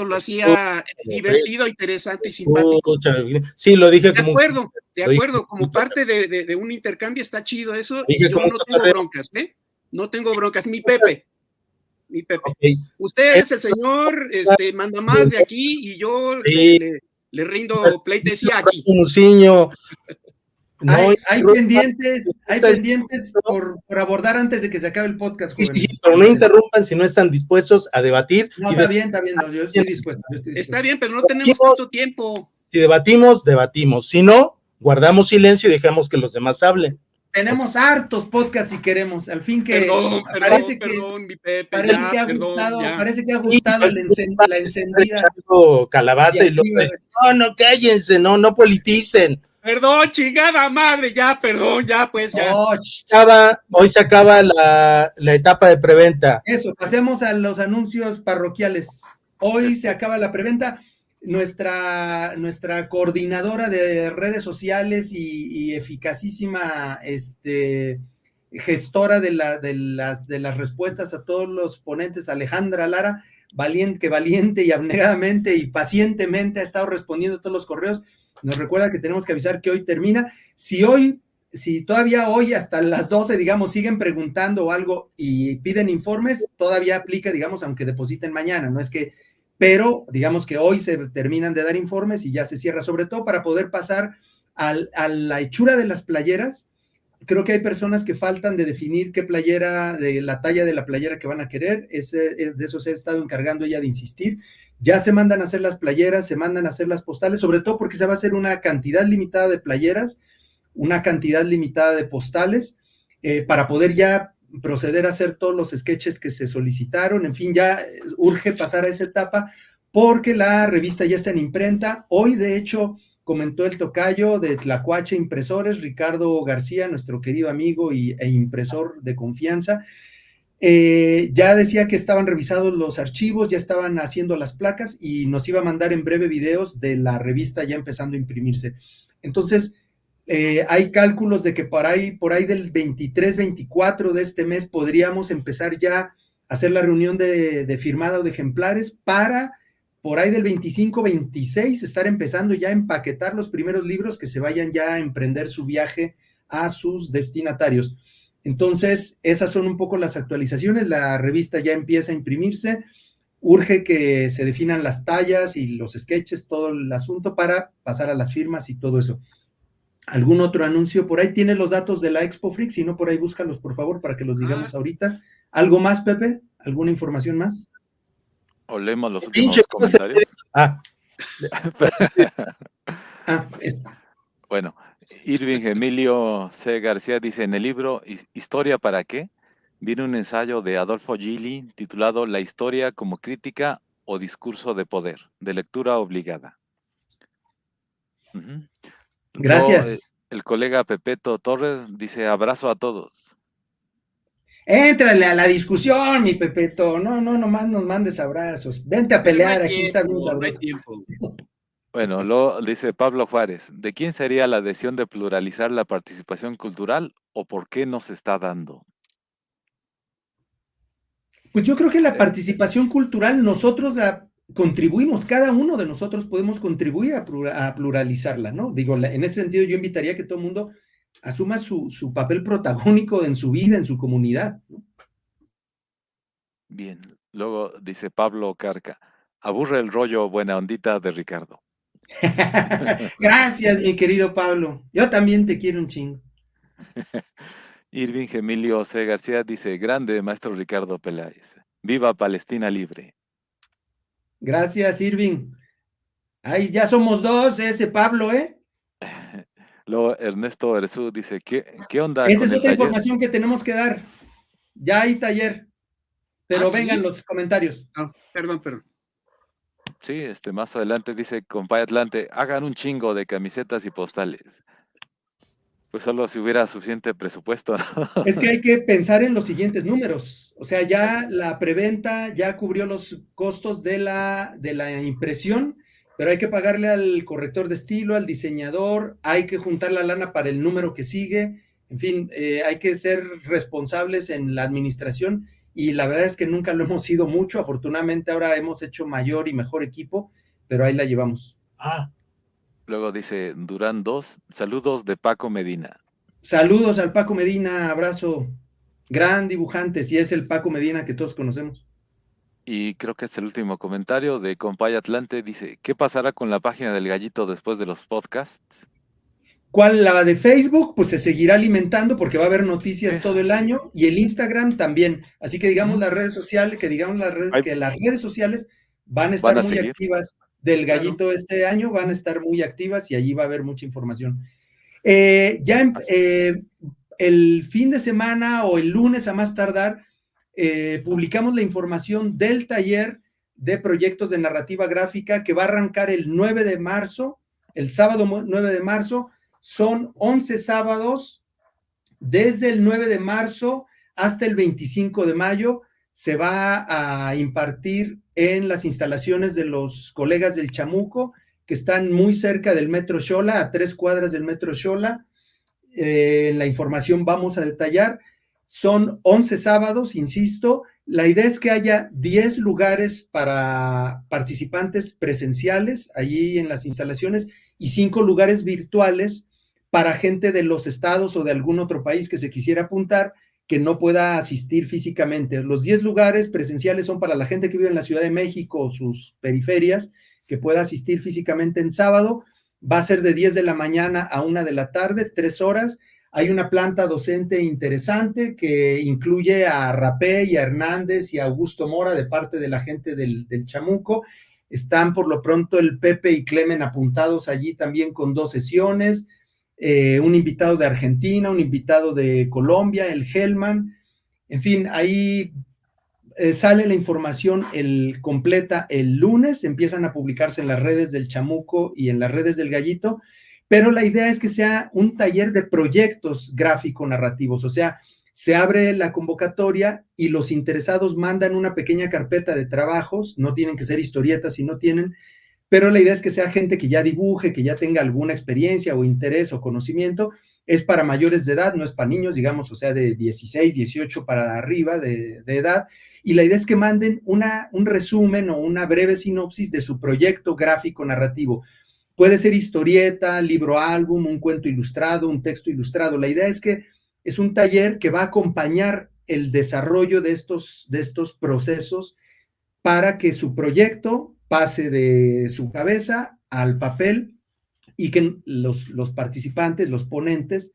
lo hacía divertido, interesante y simpático. Sí, lo dije. De acuerdo, como parte de un intercambio está chido eso, y yo no tengo broncas, ¿eh? No tengo broncas. Mi Pepe. Okay. Usted es el señor, manda más de aquí, y yo le rindo pleitesía aquí. No, hay pendientes por abordar antes de que se acabe el podcast, jóvenes. Sí, pero no interrumpan si no están dispuestos a debatir. No, está bien, no, yo estoy dispuesto. Está bien, pero no tenemos tanto tiempo. Si debatimos. Si no, guardamos silencio y dejamos que los demás hablen. Tenemos hartos podcasts si queremos. Al fin que parece que ha gustado la encendida. Calabaza y no, cállense, no politicen. Perdón, chingada madre, ya. Hoy se acaba la etapa de preventa. Eso, pasemos a los anuncios parroquiales. Hoy se acaba la preventa. Nuestra coordinadora de redes sociales y eficacísima gestora de las respuestas a todos los ponentes, Alejandra Lara, valiente y abnegadamente y pacientemente ha estado respondiendo a todos los correos. Nos recuerda que tenemos que avisar que hoy termina. Si todavía hoy hasta las 12, digamos, siguen preguntando algo y piden informes, todavía aplica, digamos, aunque depositen mañana, no es que, pero digamos que hoy se terminan de dar informes y ya se cierra, sobre todo para poder pasar a la hechura de las playeras. Creo que hay personas que faltan de definir qué playera, de la talla de la playera que van a querer, de eso se ha estado encargando ella de insistir. Ya se mandan a hacer las playeras, se mandan a hacer las postales, sobre todo porque se va a hacer una cantidad limitada de playeras, una cantidad limitada de postales, para poder ya proceder a hacer todos los sketches que se solicitaron. En fin, ya urge pasar a esa etapa porque la revista ya está en imprenta. Hoy, de hecho, comentó el tocayo de Tlacuache Impresores, Ricardo García, nuestro querido amigo e impresor de confianza. Ya decía que estaban revisados los archivos, ya estaban haciendo las placas y nos iba a mandar en breve videos de la revista ya empezando a imprimirse. Entonces, hay cálculos de que por ahí del 23-24 de este mes podríamos empezar ya a hacer la reunión de firmada o de ejemplares para por ahí del 25-26 estar empezando ya a empaquetar los primeros libros que se vayan ya a emprender su viaje a sus destinatarios. Entonces, esas son un poco las actualizaciones. La revista ya empieza a imprimirse. Urge que se definan las tallas y los sketches, todo el asunto para pasar a las firmas y todo eso. ¿Algún otro anuncio? Por ahí tiene los datos de la Expo Freak, si no, por ahí búscalos, por favor, para que los digamos ahorita. ¿Algo más, Pepe? ¿Alguna información más? O leemos los últimos comentarios. Bueno, Irving Emilio C. García dice, en el libro ¿Historia para qué? Viene un ensayo de Adolfo Gili titulado La historia como crítica o discurso de poder, de lectura obligada. Gracias. El colega Pepeto Torres dice, abrazo a todos. Éntrale a la discusión, mi Pepeto. No, nomás nos mandes abrazos. Vente a pelear, aquí está bien sabroso. Bueno, lo dice Pablo Juárez. ¿De quién sería la decisión de pluralizar la participación cultural o por qué no se está dando? Pues yo creo que la participación cultural nosotros la contribuimos, cada uno de nosotros podemos contribuir a pluralizarla, ¿no? Digo, en ese sentido yo invitaría a que todo el mundo asuma su papel protagónico en su vida, en su comunidad, ¿no? Bien, luego dice Pablo Carca, aburre el rollo buena ondita de Ricardo. Gracias, mi querido Pablo. Yo también te quiero un chingo. Irving Emilio C. García dice, grande maestro Ricardo Peláez. Viva Palestina libre. Gracias, Irving. Ahí ya somos dos, ese Pablo, ¿eh? Luego Ernesto Erzú dice, ¿qué onda Esa con es el otra taller? información que tenemos que dar. Ya hay taller. Pero ¿sí? vengan los comentarios. Perdón. Sí, más adelante dice, compadre Atlante, hagan un chingo de camisetas y postales. Pues solo si hubiera suficiente presupuesto, ¿no? Es que hay que pensar en los siguientes números. O sea, ya la preventa ya cubrió los costos de la impresión, pero hay que pagarle al corrector de estilo, al diseñador, hay que juntar la lana para el número que sigue. En fin, hay que ser responsables en la administración y la verdad es que nunca lo hemos sido mucho. Afortunadamente ahora hemos hecho mayor y mejor equipo, pero ahí la llevamos. Luego dice Durán 2, saludos de Paco Medina. Saludos al Paco Medina, abrazo. Gran dibujante, si es el Paco Medina que todos conocemos. Y creo que es el último comentario de Compay Atlante. Dice, ¿qué pasará con la página del Gallito después de los podcasts? ¿Cuál? La de Facebook, pues se seguirá alimentando porque va a haber noticias todo el año y el Instagram también. Así que digamos las redes sociales, que las redes sociales van a estar muy activas del Gallito este año, van a estar muy activas y allí va a haber mucha información. El fin de semana o el lunes a más tardar, publicamos la información del taller de proyectos de narrativa gráfica que va a arrancar el 9 de marzo, el sábado 9 de marzo. Son 11 sábados, desde el 9 de marzo hasta el 25 de mayo, se va a impartir en las instalaciones de los colegas del Chamuco, que están muy cerca del Metro Xola, a 3 cuadras del Metro Xola. La información vamos a detallar. Son 11 sábados, insisto. La idea es que haya 10 lugares para participantes presenciales allí en las instalaciones y 5 lugares virtuales para gente de los estados o de algún otro país que se quisiera apuntar, que no pueda asistir físicamente. Los 10 lugares presenciales son para la gente que vive en la Ciudad de México o sus periferias, que pueda asistir físicamente en sábado. Va a ser de 10 de la mañana a 1 de la tarde, 3 horas. Hay una planta docente interesante que incluye a Rapé y a Hernández y a Augusto Mora de parte de la gente del Chamuco. Están por lo pronto el Pepe y Clemen apuntados allí también con 2 sesiones. Un invitado de Argentina, un invitado de Colombia, el Hellman. En fin, ahí sale la información completa el lunes, empiezan a publicarse en las redes del Chamuco y en las redes del Gallito, pero la idea es que sea un taller de proyectos gráfico-narrativos, o sea, se abre la convocatoria y los interesados mandan una pequeña carpeta de trabajos, no tienen que ser historietas si no tienen, pero la idea es que sea gente que ya dibuje, que ya tenga alguna experiencia o interés o conocimiento. Es para mayores de edad, no es para niños, digamos, o sea, de 16, 18 para arriba de edad, y la idea es que manden un resumen o una breve sinopsis de su proyecto gráfico narrativo. Puede ser historieta, libro álbum, un cuento ilustrado, un texto ilustrado. La idea es que es un taller que va a acompañar el desarrollo de estos procesos para que su proyecto pase de su cabeza al papel y que los participantes, los ponentes,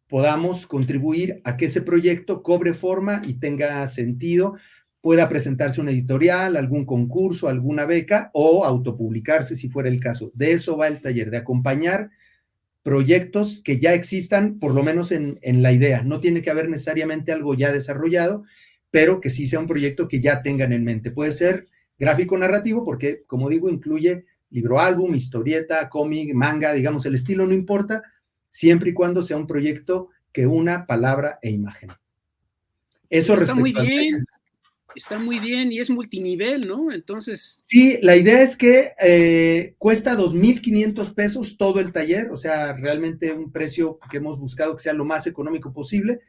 podamos contribuir a que ese proyecto cobre forma y tenga sentido, pueda presentarse una editorial, algún concurso, alguna beca o autopublicarse si fuera el caso. De eso va el taller, de acompañar proyectos que ya existan, por lo menos en la idea. No tiene que haber necesariamente algo ya desarrollado, pero que sí sea un proyecto que ya tengan en mente. Puede ser gráfico narrativo porque, como digo, incluye libro álbum, historieta, cómic, manga, digamos, el estilo no importa, siempre y cuando sea un proyecto que una palabra e imagen. Eso está muy bien, está muy bien y es multinivel, ¿no? Entonces. Sí, la idea es que cuesta 2,500 pesos todo el taller, o sea, realmente un precio que hemos buscado que sea lo más económico posible.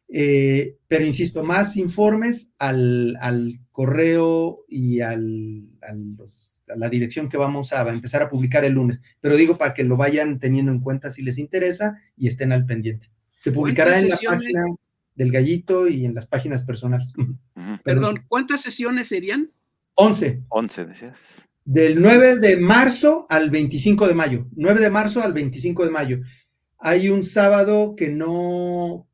Pero insisto, más informes al correo y a la dirección que vamos a empezar a publicar el lunes, pero digo para que lo vayan teniendo en cuenta si les interesa y estén al pendiente. Se publicará en la página del Gallito y en las páginas personales. Perdón, ¿cuántas sesiones serían? 11. 11, decías. Del 9 de marzo al 25 de mayo. 9 de marzo al 25 de mayo. Hay un sábado que no...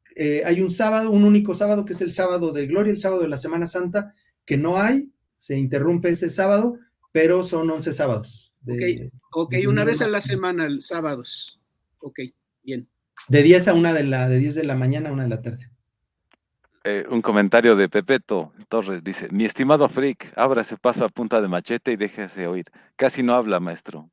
hay un único sábado, que es el sábado de Gloria, el sábado de la Semana Santa, que no hay, se interrumpe ese sábado, pero son 11 sábados. Ok, una vez a la semana, sábados. Ok, bien. De 10 a 1 de 10 de la mañana a 1 de la tarde. Un comentario de Pepeto Torres dice: mi estimado Frick, ábrase paso a punta de machete y déjese oír. Casi no habla, maestro.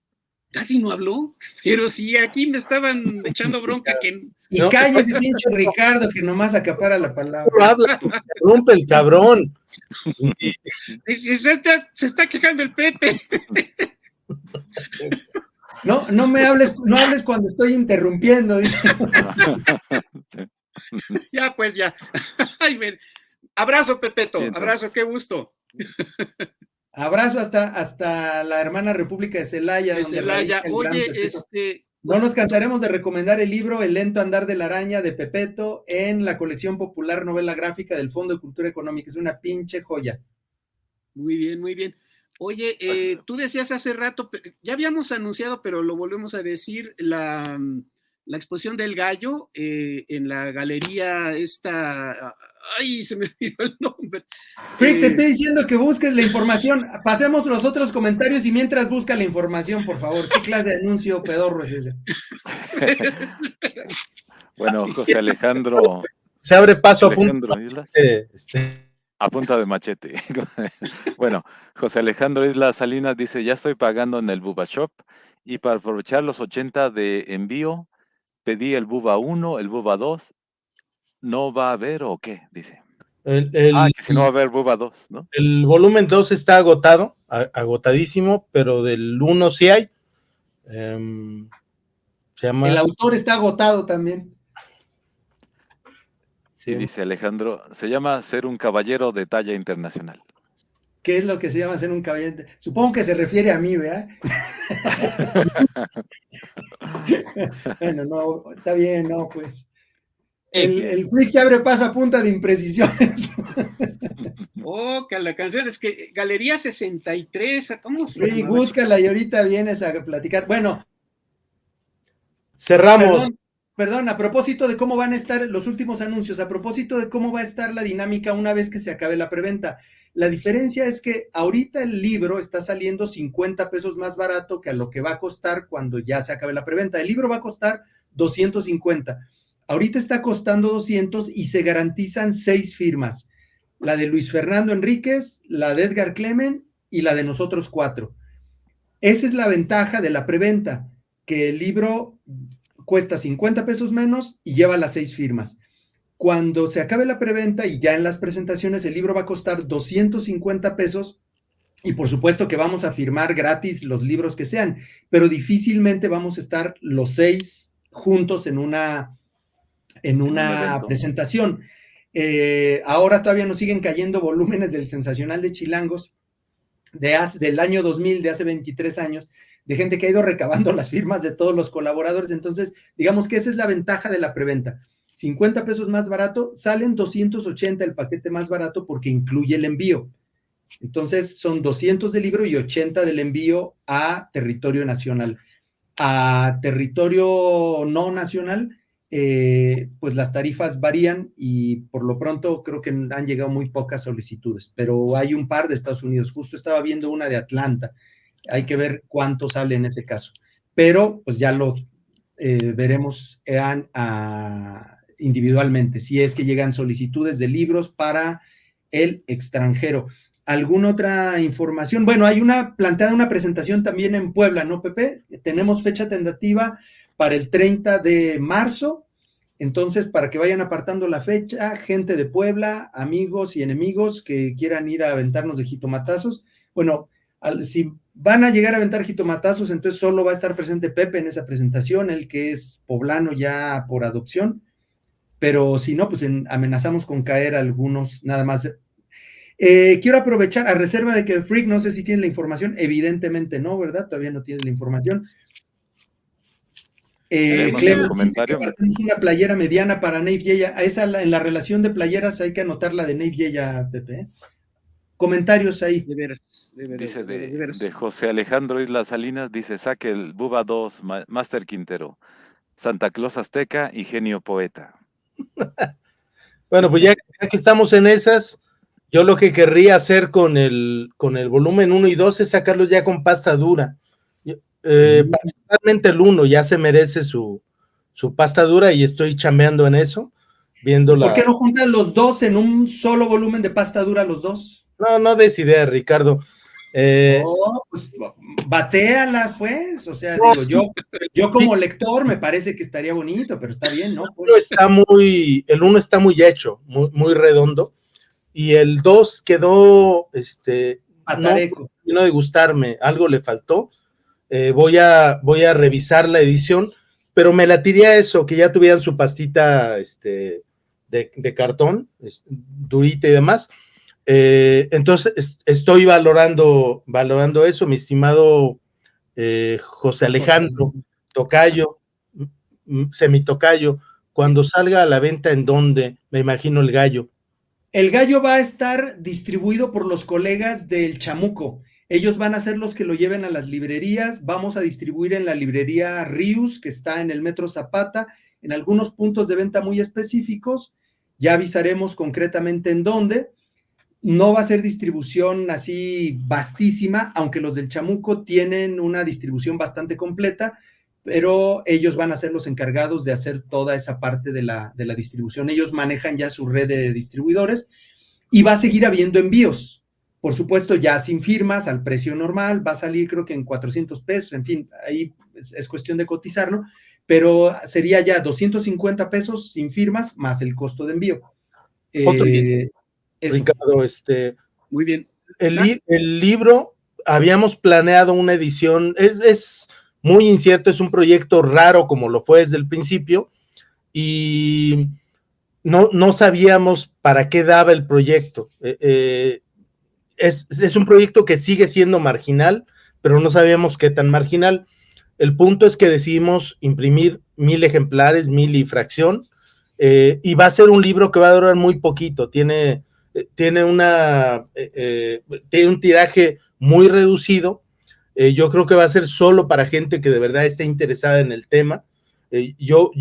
Casi no habló, pero sí, aquí me estaban echando bronca que... Y no, cállese, pinche Ricardo, que nomás acapara la palabra. No habla, rompe el cabrón. Se está quejando el Pepe. No me hables, no hables cuando estoy interrumpiendo, dice. Ya, pues ya. Ay, abrazo, Pepeto, abrazo, qué gusto. Abrazo hasta la hermana República de Celaya. De Celaya. Oye, no nos cansaremos de recomendar el libro El lento andar de la araña de Pepeto en la colección popular novela gráfica del Fondo de Cultura Económica. Es una pinche joya. Muy bien, muy bien. Oye, tú decías hace rato, ya habíamos anunciado, pero lo volvemos a decir, la exposición del gallo en la galería esta... Ay, se me olvidó el nombre. Frick, te estoy diciendo que busques la información. Pasemos los otros comentarios y mientras busca la información, por favor. ¿Qué clase de anuncio pedorro es ese? Bueno, José Alejandro... Se abre paso a punta a punta de machete. Bueno, José Alejandro Islas Salinas dice: ya estoy pagando en el Buba Shop y para aprovechar los 80 de envío, pedí el Buba 1, el Buba 2. ¿No va a haber o qué? Dice. Que si no va a haber Buba 2, ¿no? El volumen 2 está agotado, agotadísimo, pero del 1 sí hay. Se llama... El autor está agotado también. Sí. Y dice Alejandro, se llama ser un caballero de talla internacional. ¿Qué es lo que se llama ser un caballero? Supongo que se refiere a mí, ¿verdad? Bueno, no, está bien, no, pues. El Frick se abre paso a punta de imprecisiones. Oh, que la canción es que Galería 63, ¿cómo se llama? Frick, búscala y ahorita vienes a platicar. Bueno. Cerramos. Perdón, a propósito de cómo van a estar los últimos anuncios, a propósito de cómo va a estar la dinámica una vez que se acabe la preventa. La diferencia es que ahorita el libro está saliendo 50 pesos más barato que a lo que va a costar cuando ya se acabe la preventa. El libro va a costar 250. Ahorita está costando 200 y se garantizan 6 firmas. La de Luis Fernando Enríquez, la de Edgar Clement y la de nosotros 4. Esa es la ventaja de la preventa, que el libro cuesta 50 pesos menos y lleva las 6 firmas. Cuando se acabe la preventa y ya en las presentaciones, el libro va a costar 250 pesos y por supuesto que vamos a firmar gratis los libros que sean, pero difícilmente vamos a estar los 6 juntos en una presentación. Ahora todavía nos siguen cayendo volúmenes del Sensacional de Chilangos del año 2000, de hace 23 años, de gente que ha ido recabando las firmas de todos los colaboradores. Entonces, digamos que esa es la ventaja de la preventa. 50 pesos más barato, salen 280 el paquete más barato porque incluye el envío. Entonces, son 200 del libro y 80 del envío a territorio nacional. A territorio no nacional, pues las tarifas varían y por lo pronto creo que han llegado muy pocas solicitudes, pero hay un par de Estados Unidos. Justo estaba viendo una de Atlanta. Hay que ver cuánto sale en ese caso, pero pues ya lo veremos individualmente, si es que llegan solicitudes de libros para el extranjero. ¿Alguna otra información? Bueno, hay planteada una presentación también en Puebla, ¿no, Pepe? Tenemos fecha tentativa para el 30 de marzo, entonces para que vayan apartando la fecha, gente de Puebla, amigos y enemigos que quieran ir a aventarnos de jitomatazos. Bueno, si van a llegar a aventar jitomatazos, entonces solo va a estar presente Pepe en esa presentación, el que es poblano ya por adopción, pero si no, pues amenazamos con caer algunos nada más. Quiero aprovechar, a reserva de que Frick, no sé si tiene la información, evidentemente no, ¿verdad? Todavía no tiene la información. Clemens dice que apartamos una playera mediana para Nave Yeya. En la relación de playeras hay que anotar la de Nave Yeya, Pepe. comentarios ahí. De veras, de veras, Dice de veras. de José Alejandro Islas Salinas, dice, saque el Buba 2, Master Quintero, Santa Claus Azteca y Genio Poeta. Bueno, pues ya que estamos en esas, yo lo que querría hacer con el volumen 1 y 2 es sacarlos ya con pasta dura. Particularmente el 1 ya se merece su pasta dura y estoy chambeando en eso, viendo ¿Por qué no juntan los dos en un solo volumen de pasta dura los dos? No des idea, Ricardo. Pues batéalas, pues. O sea, digo, yo como lector me parece que estaría bonito, pero está bien, ¿no? Pues. El 1 está muy hecho, muy redondo, y el 2 quedó, no de gustarme, algo le faltó. Voy a revisar la edición, pero me latiría eso, que ya tuvieran su pastita de cartón, durita y demás. Entonces estoy valorando eso, mi estimado José Alejandro, tocayo, semitocayo. Cuando salga a la venta, ¿en dónde? Me imagino el gallo. El gallo va a estar distribuido por los colegas del Chamuco. Ellos van a ser los que lo lleven a las librerías. Vamos a distribuir en la librería Rius, que está en el Metro Zapata, en algunos puntos de venta muy específicos. Ya avisaremos concretamente en dónde. No va a ser distribución así vastísima, aunque los del Chamuco tienen una distribución bastante completa, pero ellos van a ser los encargados de hacer toda esa parte de la distribución. Ellos manejan ya su red de distribuidores y va a seguir habiendo envíos. Por supuesto, ya sin firmas, al precio normal, va a salir creo que en 400 pesos, en fin, ahí es cuestión de cotizarlo, pero sería ya 250 pesos sin firmas más el costo de envío. Ricardo, muy bien. El libro, habíamos planeado una edición, es muy incierto, es un proyecto raro como lo fue desde el principio, y no sabíamos para qué daba el proyecto. Es un proyecto que sigue siendo marginal, pero no sabíamos qué tan marginal. El punto es que decidimos imprimir 1000 ejemplares, 1000 y fracción, y va a ser un libro que va a durar muy poquito. Tiene un tiraje muy reducido. Yo creo que va a ser solo para gente que de verdad esté interesada en el tema. Yo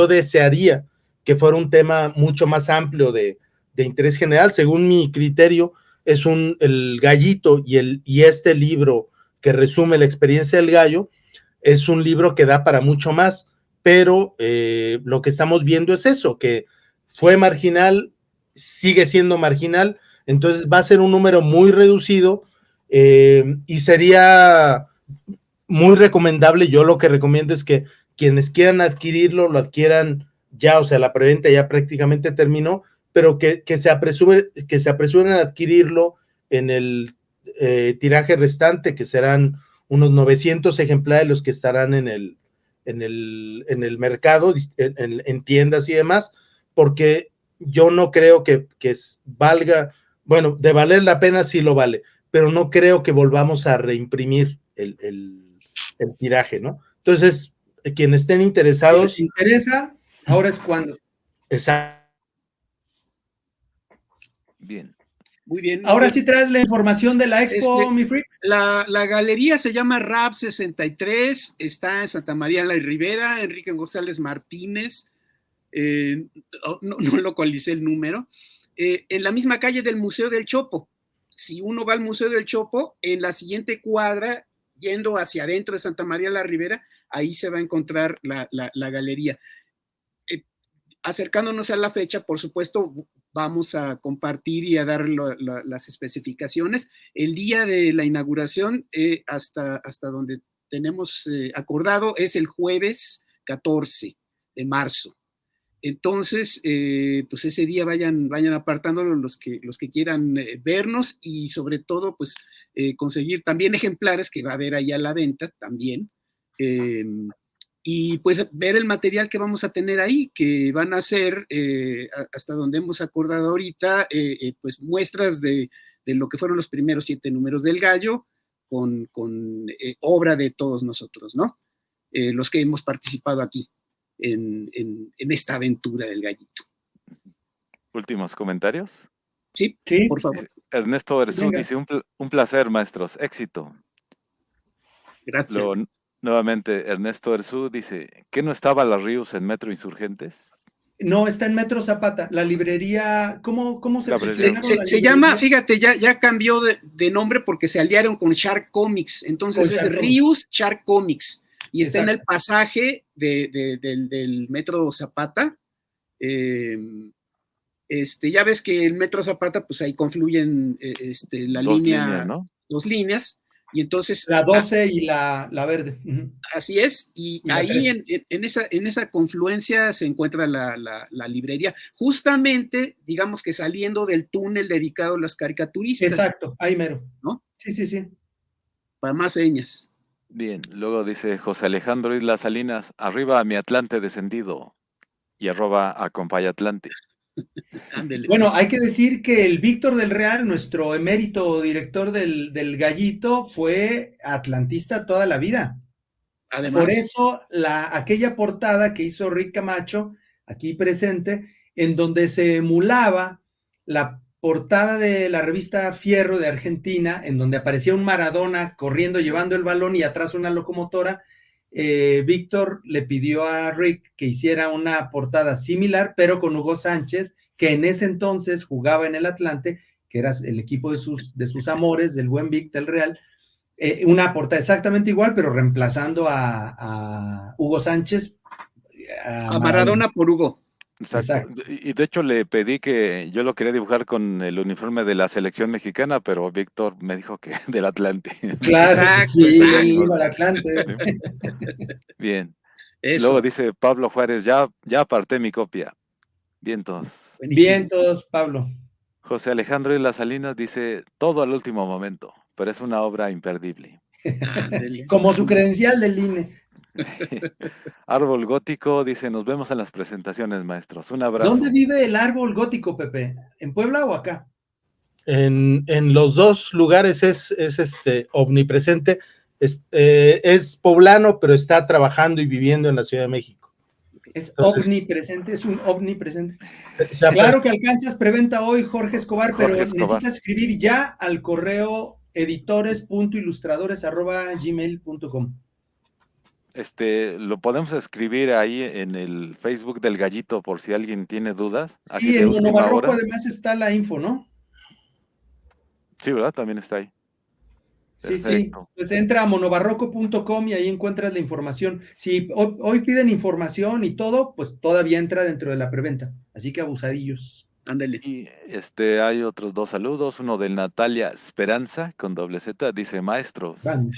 desearía que fuera un tema mucho más amplio de interés general. Según mi criterio, es el gallito y este libro que resume la experiencia del gallo, es un libro que da para mucho más, pero lo que estamos viendo es eso, que fue marginal, sigue siendo marginal, entonces va a ser un número muy reducido, y sería muy recomendable. Yo lo que recomiendo es que quienes quieran adquirirlo, lo adquieran ya, o sea, la preventa ya prácticamente terminó, pero que se apresuren a adquirirlo en el tiraje restante, que serán unos 900 ejemplares los que estarán en el mercado, en tiendas y demás, porque yo no creo que valga, bueno, de valer la pena sí lo vale, pero no creo que volvamos a reimprimir el tiraje, ¿no? Entonces, quienes estén interesados. Si les interesa, ahora es cuando. Exacto. Bien. Muy bien. Ahora sí traes la información de la expo, mi freak. La galería se llama RAP 63, está en Santa María la Ribera, Enrique González Martínez, no localicé el número, en la misma calle del Museo del Chopo. Si uno va al Museo del Chopo, en la siguiente cuadra, yendo hacia adentro de Santa María la Ribera, ahí se va a encontrar la galería. Acercándonos a la fecha, por supuesto, vamos a compartir y a dar las especificaciones. El día de la inauguración, hasta donde tenemos acordado, es el jueves 14 de marzo. Entonces, pues ese día vayan apartándolo los que quieran vernos, y sobre todo, pues conseguir también ejemplares que va a haber ahí a la venta también. Y pues ver el material que vamos a tener ahí, que van a ser, hasta donde hemos acordado ahorita, pues muestras de lo que fueron los primeros 7 números del gallo, con obra de todos nosotros, ¿no? Los que hemos participado aquí en esta aventura del gallito. ¿Últimos comentarios? Sí, por favor. Ernesto Erzú Venga. dice, un placer, maestros, éxito. Gracias. Luego, nuevamente, Ernesto Erzú dice, ¿qué no estaba la Rius en Metro Insurgentes? No, está en Metro Zapata. La librería, ¿cómo se fusionaron la Se librería? llama, fíjate, ya cambió de nombre porque se aliaron con Shark Comics. Entonces Con es Shark Rius Shark Comics. Y está en Exacto. el pasaje del Metro Zapata. Ya ves que el Metro Zapata, pues ahí confluyen la Dos línea, líneas, ¿no? 2 líneas. Y entonces. La 12 y la verde. Así es, y ahí en esa confluencia se encuentra la librería, justamente, digamos que saliendo del túnel dedicado a las caricaturistas. Exacto, ahí mero. ¿No? Sí. Para más señas. Bien, luego dice José Alejandro Isla Salinas, arriba a mi Atlante descendido, y @ Acompayatlante. Bueno, hay que decir que el Víctor del Real, nuestro emérito director del Gallito, fue atlantista toda la vida. Además, por eso aquella portada que hizo Rick Camacho, aquí presente, en donde se emulaba la portada de la revista Fierro de Argentina, en donde aparecía un Maradona corriendo, llevando el balón y atrás una locomotora, Víctor le pidió a Rick que hiciera una portada similar, pero con Hugo Sánchez, que en ese entonces jugaba en el Atlante, que era el equipo de sus amores, del buen Vic del Real, una portada exactamente igual, pero reemplazando a Hugo Sánchez. A Maradona por Hugo. Exacto. Y de hecho le pedí que yo lo quería dibujar con el uniforme de la selección mexicana, pero Víctor me dijo que del Atlante. Claro, exacto, sí, exacto. iba al Atlante. Bien. Eso. Luego dice Pablo Juárez, ya aparté mi copia. Vientos. Buenísimo. Vientos, Pablo. José Alejandro Isla Salinas dice, todo al último momento, pero es una obra imperdible. Como su credencial del INE. Árbol Gótico dice, nos vemos en las presentaciones, maestros. Un abrazo. ¿Dónde vive el árbol gótico, Pepe? ¿En Puebla o acá? En los dos lugares es omnipresente. Es poblano, pero está trabajando y viviendo en la Ciudad de México. Es omnipresente, es un omnipresente. Claro que alcanzas preventa hoy, Jorge Escobar, pero necesitas escribir ya al correo editores.ilustradores@gmail.com. Lo podemos escribir ahí en el Facebook del Gallito por si alguien tiene dudas. Sí, en Monobarroco además está la info, ¿no? Sí, ¿verdad? También está ahí. Sí. Pues entra a monobarroco.com y ahí encuentras la información. Si hoy piden información y todo, pues todavía entra dentro de la preventa. Así que abusadillos. Ándale. Y hay otros 2 saludos. Uno de Natalia Esperanza con Z, dice maestros. Vamos.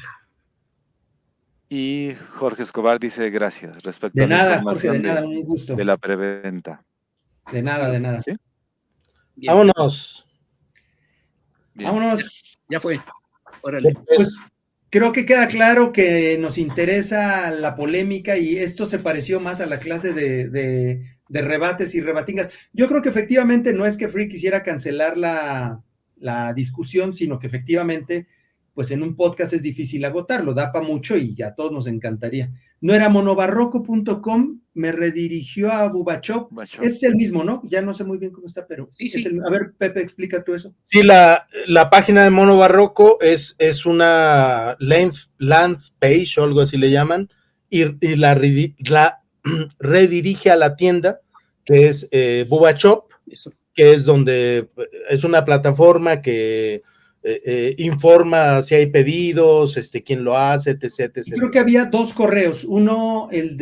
Y Jorge Escobar dice gracias respecto de a la nada, información Jorge, de nada, un gusto. de la preventa. De nada. ¿Sí? Bien. Vámonos. Bien. Vámonos. Ya fue. Órale. Pues creo que queda claro que nos interesa la polémica y esto se pareció más a la clase de rebates y rebatingas. Yo creo que efectivamente no es que Free quisiera cancelar la discusión, sino que efectivamente, pues en un podcast es difícil agotarlo, da para mucho y a todos nos encantaría. No era monobarroco.com, me redirigió a Bubachop. Es el mismo, ¿no? Ya no sé muy bien cómo está, pero sí. a ver, Pepe, explica tú eso. Sí, la página de Mono Barroco es una land page o algo así le llaman, y la redirige a la tienda, que es Bubachop, que es donde es una plataforma que informa si hay pedidos, quién lo hace, etc. Creo que había 2 correos, uno el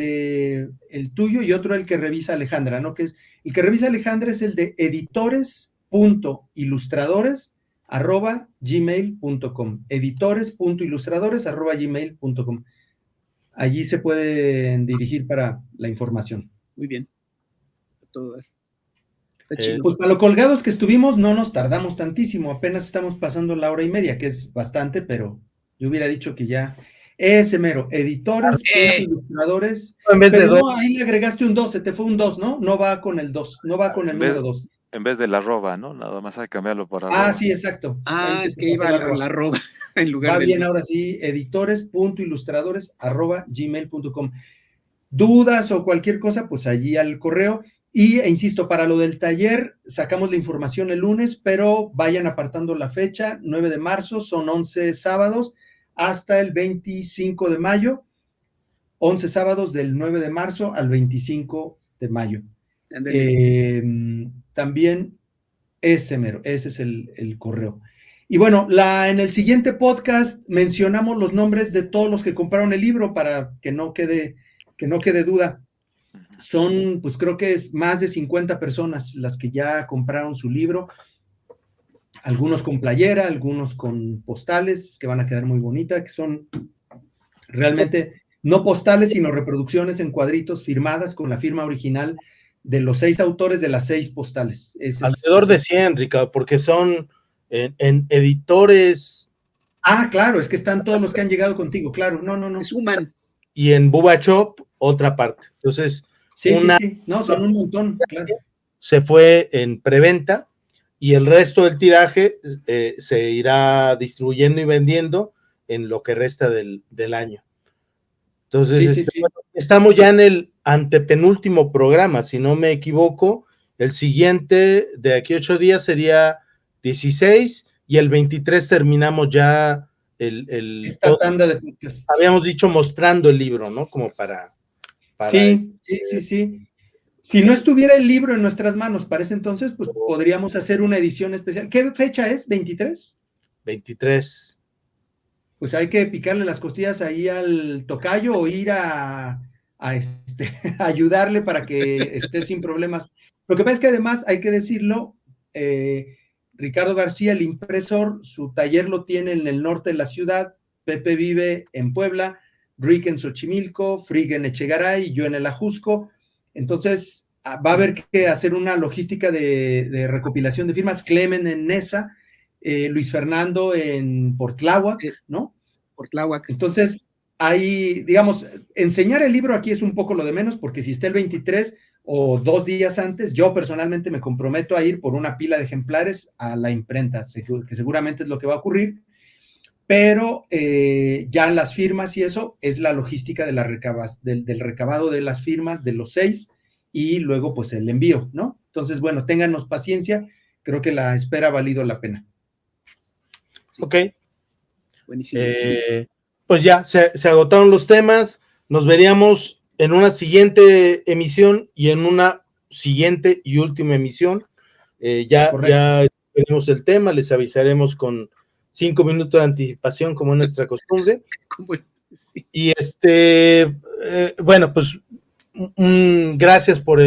tuyo y otro el que revisa Alejandra, ¿no? El que revisa Alejandra es el de editores.ilustradores@gmail.com, editores.ilustradores@gmail.com. Allí se pueden dirigir para la información. Muy bien. Todo pues para lo colgados que estuvimos no nos tardamos tantísimo, apenas estamos pasando la 1:30, que es bastante, pero yo hubiera dicho que ya ese mero, editores.ilustradores, en vez de pero 2. No, ahí le agregaste un 2, se te fue un 2, ¿no? No va con el 2, no va con el número 2. En vez de la arroba, ¿no? Nada más hay que cambiarlo por arroba. Ah, sí, exacto. Es que iba la arroba en lugar de... Va bien, dos. ahora sí, editores.ilustradores@gmail.com. Dudas o cualquier cosa, pues allí al correo. Insisto, para lo del taller, sacamos la información el lunes, pero vayan apartando la fecha, 9 de marzo, son 11 sábados, hasta el 25 de mayo, 11 sábados del 9 de marzo al 25 de mayo. También ese es el correo. Y bueno, en el siguiente podcast mencionamos los nombres de todos los que compraron el libro para que no quede duda. Son, pues creo que es más de 50 personas las que ya compraron su libro, algunos con playera, algunos con postales que van a quedar muy bonitas, que son realmente no postales, sino reproducciones en cuadritos firmadas con la firma original de los 6 autores de las 6 postales. Alrededor de 100, Ricardo, porque son en editores. Ah, claro, es que están todos los que han llegado contigo, claro, no. Se suman. Y en Bubba Shop, otra parte. Entonces, sí, no, son un montón, claro. Se fue en preventa y el resto del tiraje se irá distribuyendo y vendiendo en lo que resta del año. Entonces, bueno, estamos ya en el antepenúltimo programa, si no me equivoco. El siguiente de aquí 8 días sería 16 y el 23 terminamos ya esta tanda de podcasts. Habíamos dicho mostrando el libro, ¿no? Como para sí. Si no estuviera el libro en nuestras manos para ese entonces, pues podríamos hacer una edición especial. ¿Qué fecha es? ¿23? 23. Pues hay que picarle las costillas ahí al tocayo o ir a ayudarle para que esté sin problemas. Lo que pasa es que además, hay que decirlo, Ricardo García, el impresor, su taller lo tiene en el norte de la ciudad, Pepe vive en Puebla, Rick en Xochimilco, Frigg en Echegaray y yo en el Ajusco. Entonces, va a haber que hacer una logística de recopilación de firmas. Clemen en Nesa, Luis Fernando en Portláhuac, ¿no? Portláhuac. Entonces, ahí, digamos, enseñar el libro aquí es un poco lo de menos, porque si está el 23 o 2 días antes, yo personalmente me comprometo a ir por una pila de ejemplares a la imprenta, que seguramente es lo que va a ocurrir. Pero ya las firmas y eso es la logística de del recabado de las firmas de los 6 y luego pues el envío, ¿no? Entonces, bueno, ténganos paciencia, creo que la espera ha valido la pena. Sí. Ok. Buenísimo. Pues ya, se agotaron los temas, nos veríamos en una siguiente emisión y en una siguiente y última emisión. Ya veremos el tema, les avisaremos con 5 minutos de anticipación, como es nuestra costumbre. Sí. Y bueno, pues gracias por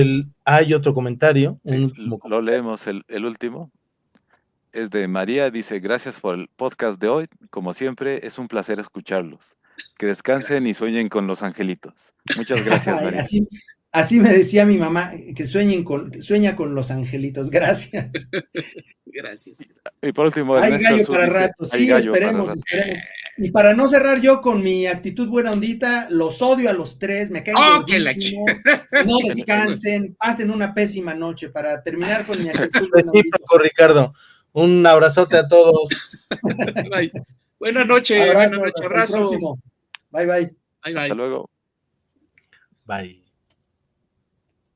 hay otro comentario. Sí, lo leemos el último. Es de María, dice: gracias por el podcast de hoy. Como siempre, es un placer escucharlos. Que descansen y sueñen con los angelitos. Muchas gracias, María. Así me decía mi mamá, que sueña con los angelitos. Gracias. Gracias. Y por último, hay gallo para rato, sí, esperemos. Y para no cerrar yo con mi actitud buena ondita, los odio a los 3, me caen gordísimos, no descansen, pasen una pésima noche para terminar con mi actitud buena ondita. Ricardo, un abrazote a todos. Bye. Buenas noches, abrazo. abrazo. Bye. Hasta luego. Bye.